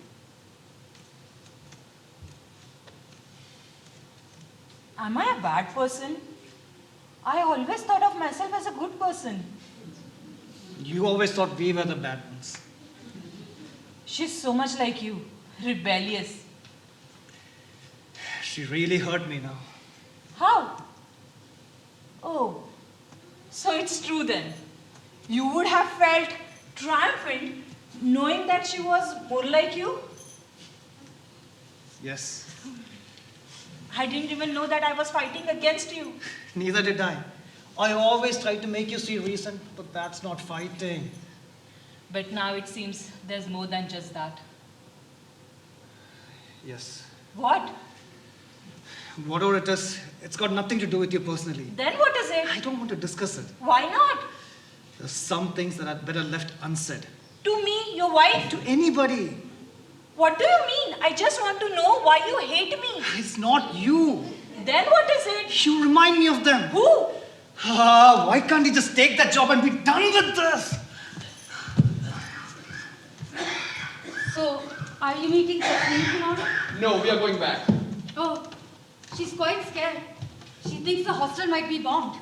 Am I a bad person? I always thought of myself as a good person. You always thought we were the bad ones. She's so much like you, rebellious. She really hurt me now. How? Oh, so it's true then. You would have felt triumphant knowing that she was more like you? Yes. I didn't even know that I was fighting against you. Neither did I. I always tried to make you see reason, but that's not fighting. But now it seems there's more than just that. Yes. What? Whatever it is, it's got nothing to do with you personally. Then what is I it? don't want to discuss it. Why not? There's some things that are better left unsaid. To me, your wife? To anybody. What do you mean? I just want to know why you hate me. It's not you. Then what is it? You remind me of them. Who? Why can't you just take that job and be done with this? So, are you meeting Tasneem tomorrow? No, we are going back. Oh, she's quite scared. She thinks the hostel might be bombed.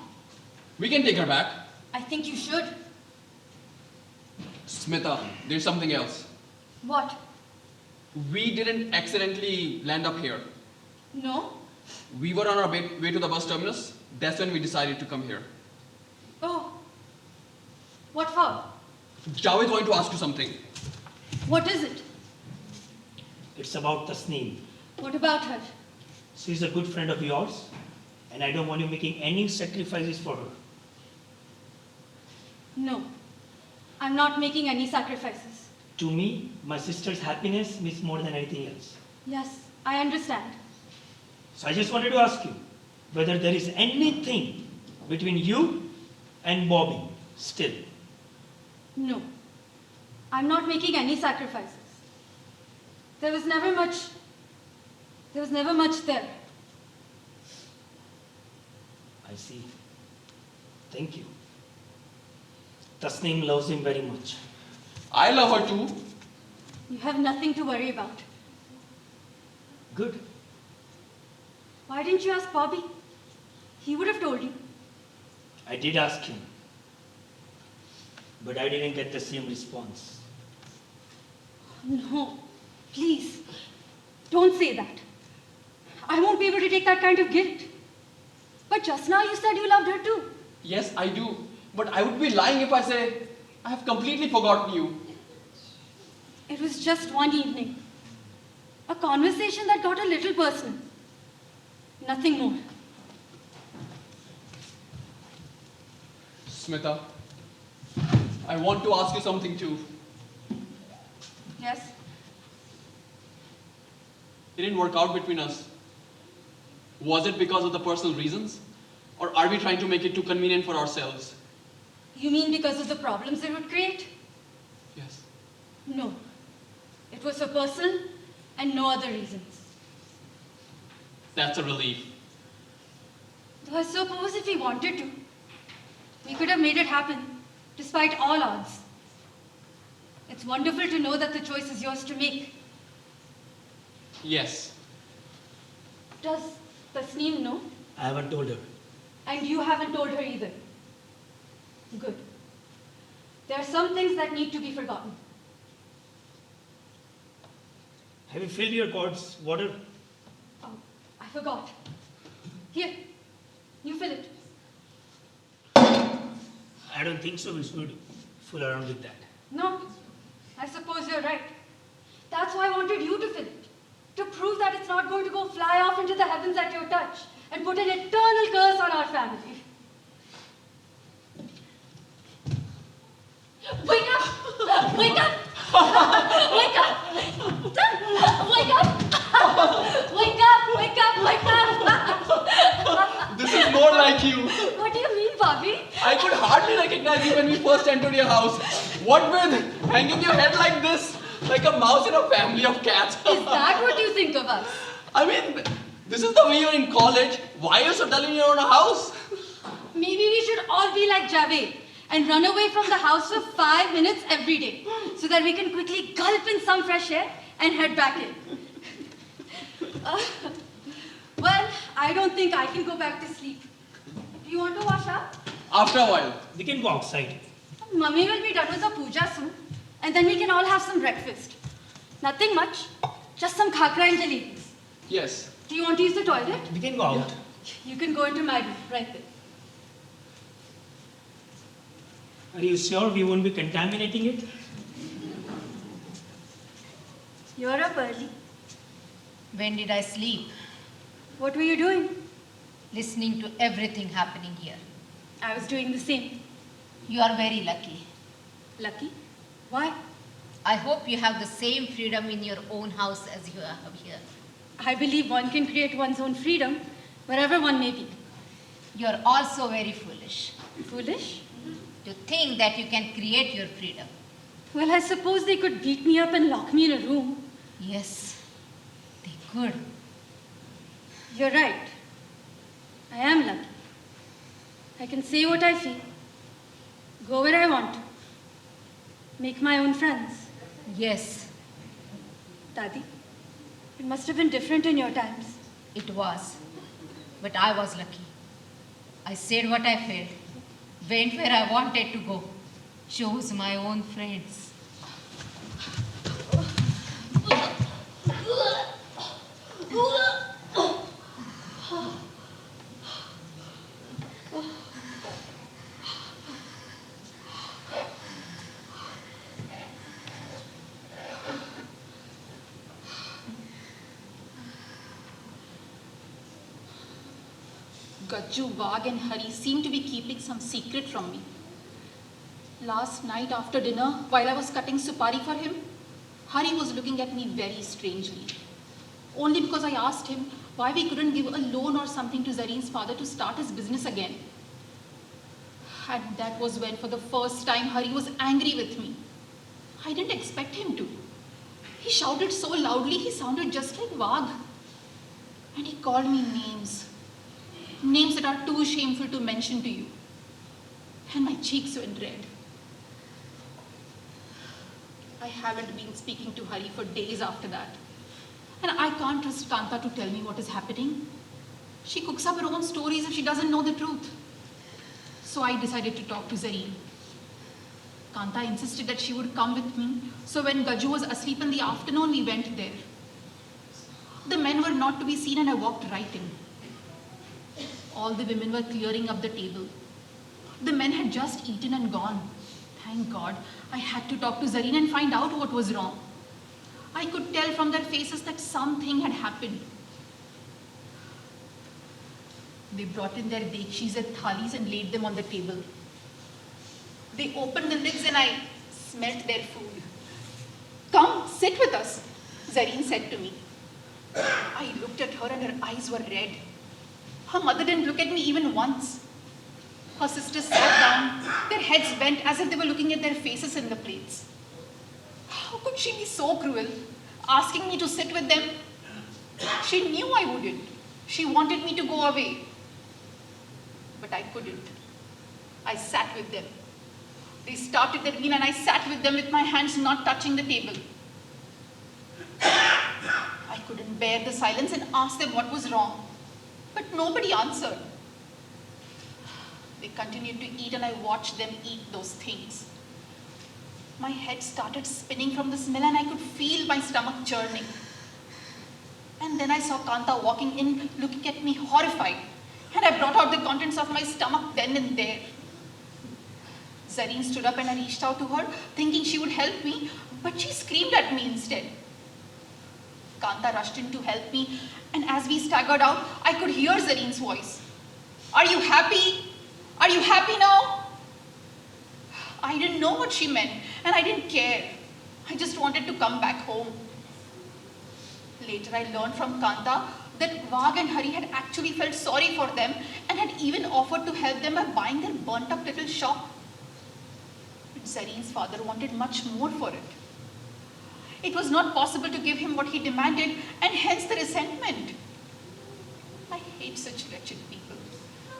We can take her back. I think you should. Smita, there's something else. What? We didn't accidentally land up here. No? We were on our way to the bus terminus. That's when we decided to come here. Oh. What for? Javed wanted to ask you something. What is it? It's about Tasneem. What about her? She's a good friend of yours, and I don't want you making any sacrifices for her. No. I'm not making any sacrifices. To me, my sister's happiness means more than anything else. Yes, I understand. So I just wanted to ask you whether there is anything between you and Bobby still. No. I'm not making any sacrifices. There was never much there. I see. Thank you. Tasneem loves him very much. I love her too. You have nothing to worry about. Good. Why didn't you ask Bobby? He would have told you. I did ask him, but I didn't get the same response. No, please, don't say that. I won't be able to take that kind of guilt. But just now you said you loved her too. Yes, I do. But I would be lying if I say I have completely forgotten you. It was just one evening. A conversation that got a little personal. Nothing more. Smita, I want to ask you something too. Yes? It didn't work out between us. Was it because of the personal reasons? Or are we trying to make it too convenient for ourselves? You mean because of the problems it would create? Yes. No. It was for personal and no other reasons. That's a relief. Though I suppose if we wanted to, we could have made it happen, despite all odds. It's wonderful to know that the choice is yours to make. Yes. Does Tasneem know? I haven't told her. And you haven't told her either. Good. There are some things that need to be forgotten. Have you filled your quartz water? Oh, I forgot. Here, you fill it. I don't think so we should fool around with that. No, I suppose you're right. That's why I wanted you to fill it. To prove that it's not going to go fly off into the heavens at your touch and put an eternal curse on our family. Wake up! Wake up! Wake up! Wake up! Wake up! Wake up! Wake up! This is more like you. What do you mean, Bobby? I could hardly recognize you when we first entered your house. What with hanging your head like this? Like a mouse in a family of cats. Is that what you think of us? I mean, this is the way you're in college. Why are you so dull in your own house? Maybe we should all be like Javed and run away from the house for 5 minutes every day so that we can quickly gulp in some fresh air and head back in. Well, I don't think I can go back to sleep. Do you want to wash up? After a while. We can go outside. Mummy will be done with the puja soon, and then we can all have some breakfast. Nothing much, just some khakra and jalebis. Yes. Do you want to use the toilet? We can go out. You can go into my room, right there. Are you sure we won't be contaminating it? You're up early. When did I sleep? What were you doing? Listening to everything happening here. I was doing the same. You are very lucky. Lucky? Why? I hope you have the same freedom in your own house as you have here. I believe one can create one's own freedom wherever one may be. You are also very foolish Foolish? to think that you can create your freedom. Well, I suppose they could beat me up and lock me in a room. Yes, they could. You're right. I am lucky. I can say what I feel, go where I want to, make my own friends. Yes, Dadi, it must have been different in your times. it was. But I was lucky. I said what I felt, went where I wanted to go, chose my own friends. Gajju, Wag and Hari seem to be keeping some secret from me. Last night after dinner, while I was cutting supari for him, Hari was looking at me very strangely. Only because I asked him why we couldn't give a loan or something to Zareen's father to start his business again. And that was when for the first time Hari was angry with me. I didn't expect him to. He shouted so loudly he sounded just like Wag. And he called me names. Names that are too shameful to mention to you. And my cheeks went red. I haven't been speaking to Hari for days after that. And I can't trust Kanta to tell me what is happening. She cooks up her own stories if she doesn't know the truth. So I decided to talk to Zareen. Kanta insisted that she would come with me. So when Gaju was asleep in the afternoon, we went there. The men were not to be seen and I walked right in. All the women were clearing up the table. The men had just eaten and gone. Thank God, I had to talk to Zareen and find out what was wrong. I could tell from their faces that something had happened. They brought in their dekshis and thalis and laid them on the table. They opened the lids and I smelt their food. Come, sit with us, Zareen said to me. I looked at her and her eyes were red. Her mother didn't look at me even once. Her sisters sat down, their heads bent as if they were looking at their faces in the plates. How could she be so cruel, asking me to sit with them? She knew I wouldn't. She wanted me to go away. But I couldn't. I sat with them. They started their meal and I sat with them with my hands not touching the table. I couldn't bear the silence and asked them what was wrong. But nobody answered. They continued to eat and I watched them eat those things. My head started spinning from the smell and I could feel my stomach churning. And then I saw Kanta walking in, looking at me horrified. And I brought out the contents of my stomach then and there. Zareen stood up and I reached out to her, thinking she would help me, but she screamed at me instead. Kanta rushed in to help me, and as we staggered out, I could hear Zareen's voice. Are you happy? Are you happy now? I didn't know what she meant, and I didn't care. I just wanted to come back home. Later, I learned from Kanta that Wag and Hari had actually felt sorry for them and had even offered to help them by buying their burnt-up little shop. But Zareen's father wanted much more for it. It was not possible to give him what he demanded, and hence the resentment. I hate such wretched people.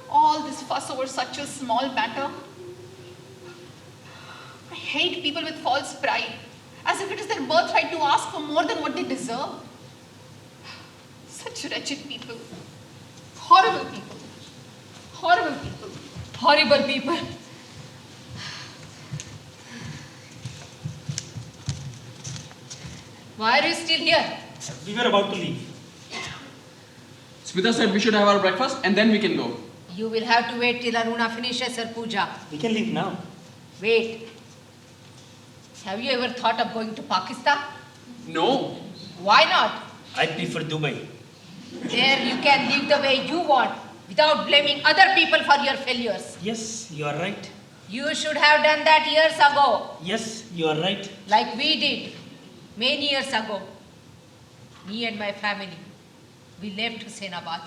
All this fuss over such a small matter. I hate people with false pride, as if it is their birthright to ask for more than what they deserve. Such wretched people. Horrible people. Horrible people. Horrible people. Why are you still here? We were about to leave. Smita said we should have our breakfast and then we can go. You will have to wait till Aruna finishes her puja. We can leave now. Wait. Have you ever thought of going to Pakistan? No. Why not? I prefer Dubai. There you can live the way you want without blaming other people for your failures. Yes, you are right. You should have done that years ago, Yes, you are right. like we did many years ago. Me and my family, we left Husainabad.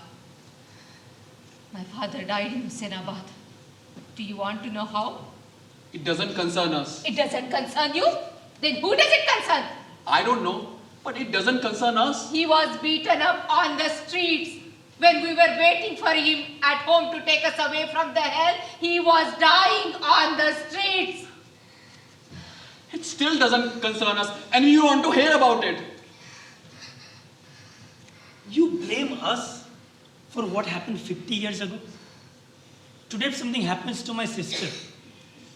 My father died in Husainabad. Do you want to know how? It doesn't concern us. It doesn't concern you? Then who does it concern? I don't know, but it doesn't concern us. He was beaten up on the streets. When we were waiting for him at home to take us away from the hell, he was dying on the streets. It still doesn't concern us and you want to hear about it. You blame us for what happened 50 years ago? Today if something happens to my sister,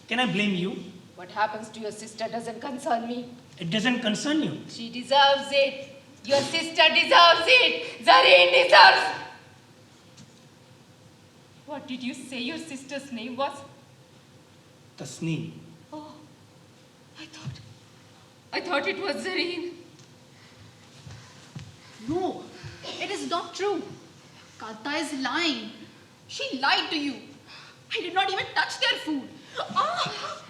can I blame you? What happens to your sister doesn't concern me. It doesn't concern you. She deserves it. Your sister deserves it. Zareen deserves. What did you say your sister's name was? Tasneem. Oh, I thought it was Zareen. No, it is not true. Kanta is lying. She lied to you. I did not even touch their food. Ah!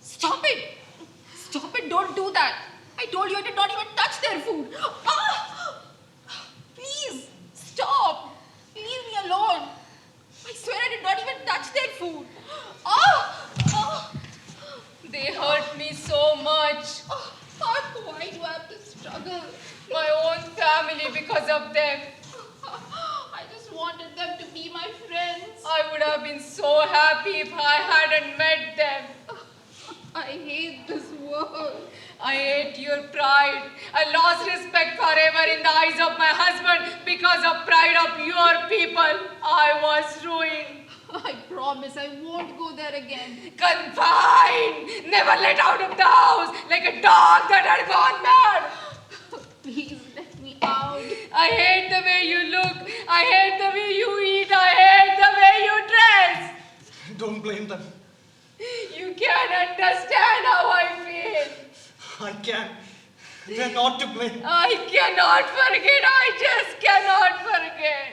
Stop it. Stop it. Don't do that. I told you I did not even touch their food. Ah! Please, stop. Leave me alone. I swear I did not even touch their food. Ah! Ah! They hurt me so much. Ah! Why do I have to struggle? My own family because of them. I just wanted them to be my friends. I would have been so happy if I hadn't met them. I hate this world. I ate your pride. I lost respect forever in the eyes of my husband because of pride of your people. I was ruined. I promise I won't go there again. Confined, never let out of the house, like a dog that had gone mad. Please let me out. I hate the way you look. I hate the way you eat. I hate the way you dress. Don't blame them. You can't understand how I feel. I can. They're not to blame. I cannot forget. I just cannot forget.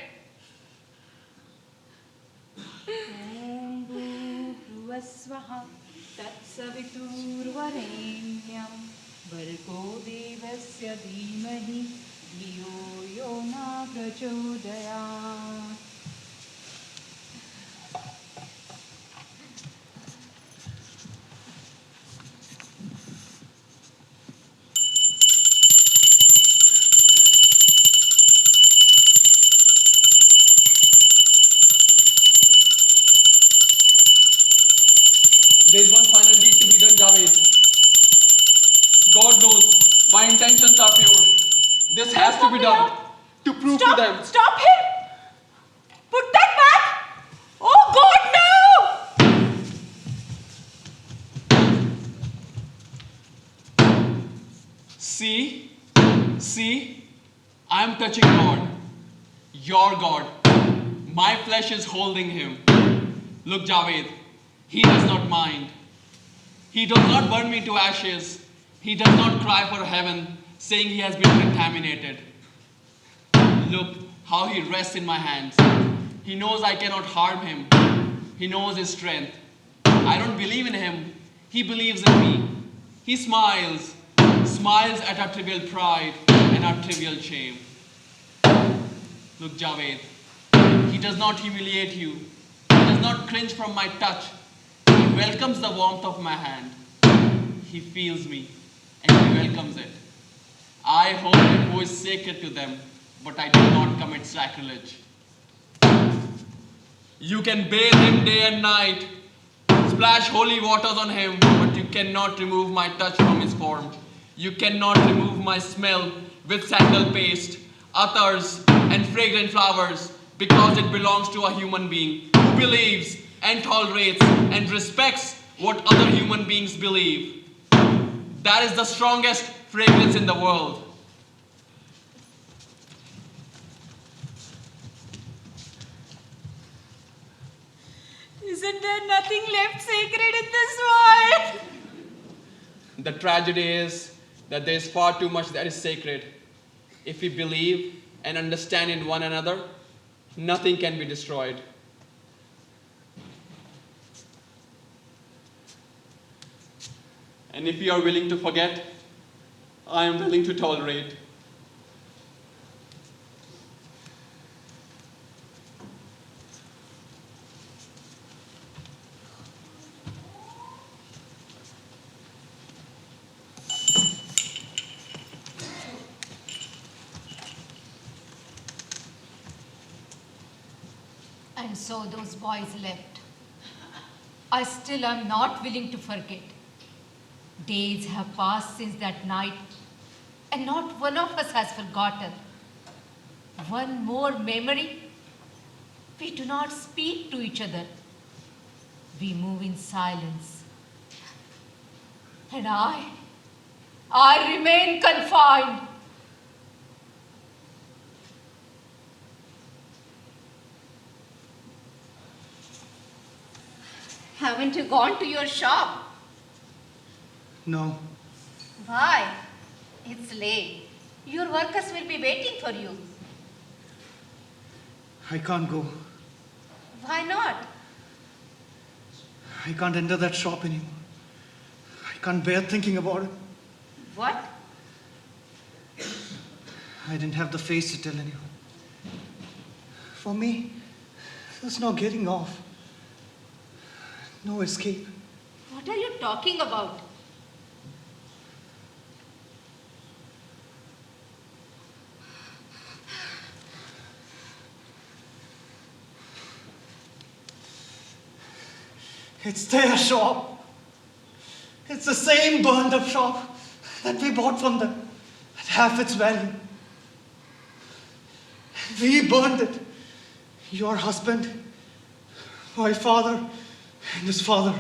ॐ भूर्भुवस्वः तत्सवितुर्वरेण्यं भर्गो देवस्य धीमहि धियो यो न प्रचोदयात्. There's one final deed to be done, Javed. God knows my intentions are pure. This has to be done to prove to them. Stop him! Put that back! Oh God, no! See, I am touching God, your God. My flesh is holding him. Look, Javed, he does not mind. He does not burn me to ashes. He does not cry for heaven, saying he has been contaminated. Look how he rests in my hands. He knows I cannot harm him. He knows his strength. I don't believe in him. He believes in me. He smiles at our trivial pride and our trivial shame. Look, Javed, he does not humiliate you. He does not cringe from my touch. He welcomes the warmth of my hand. He feels me and he welcomes it. I hold him who is sacred to them, but I do not commit sacrilege. You can bathe him day and night, splash holy waters on him, but you cannot remove my touch from his form. You cannot remove my smell with sandal paste, athars, and fragrant flowers, because it belongs to a human being who believes and tolerates and respects what other human beings believe. That is the strongest fragrance in the world. Isn't there nothing left sacred in this world? The tragedy is that there is far too much that is sacred. If we believe and understand in one another, nothing can be destroyed. And if you are willing to forget, I am willing to tolerate. And so those boys left. I still am not willing to forget. Days have passed since that night, and not one of us has forgotten. One more memory. We do not speak to each other. We move in silence. And I remain confined. Haven't you gone to your shop? No. Why? It's late. Your workers will be waiting for you. I can't go. Why not? I can't enter that shop anymore. I can't bear thinking about it. What? I didn't have the face to tell anyone. For me, there's no getting off. No escape. What are you talking about? It's their shop. It's the same burned up shop. that we bought from them at half its value. We burned it. Your husband, my father, and his father.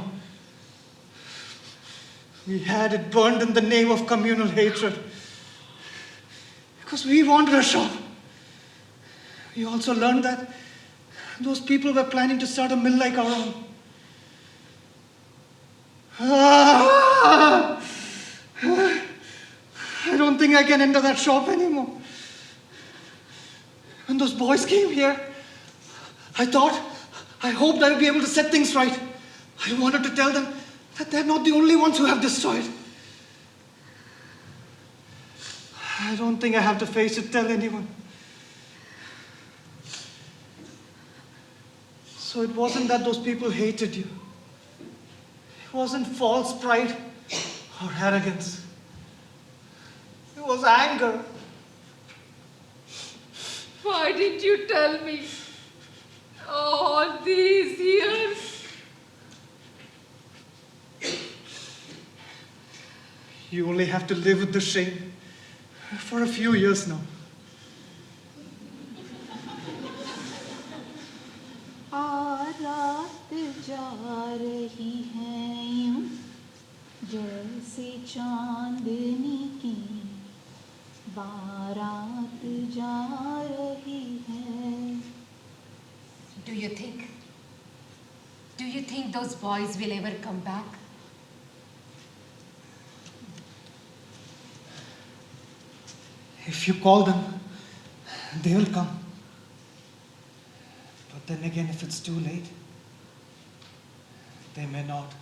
We had it burned in the name of communal hatred. Because we wanted a shop. We also learned that those people were planning to start a mill like our own. I don't think I can enter that shop anymore. When those boys came here, I hoped I would be able to set things right. I wanted to tell them that they're not the only ones who have destroyed. I don't think I have the face to tell anyone. So it wasn't that those people hated you. It wasn't false pride or arrogance. It was anger. Why did you tell me all these years? You only have to live with the shame for a few years now. रात जा रही है यूं जैसे चांदनी की बारात जा रही है. Do you think those boys will ever come back? If you call them, they will come. But then again, if it's too late, they may not.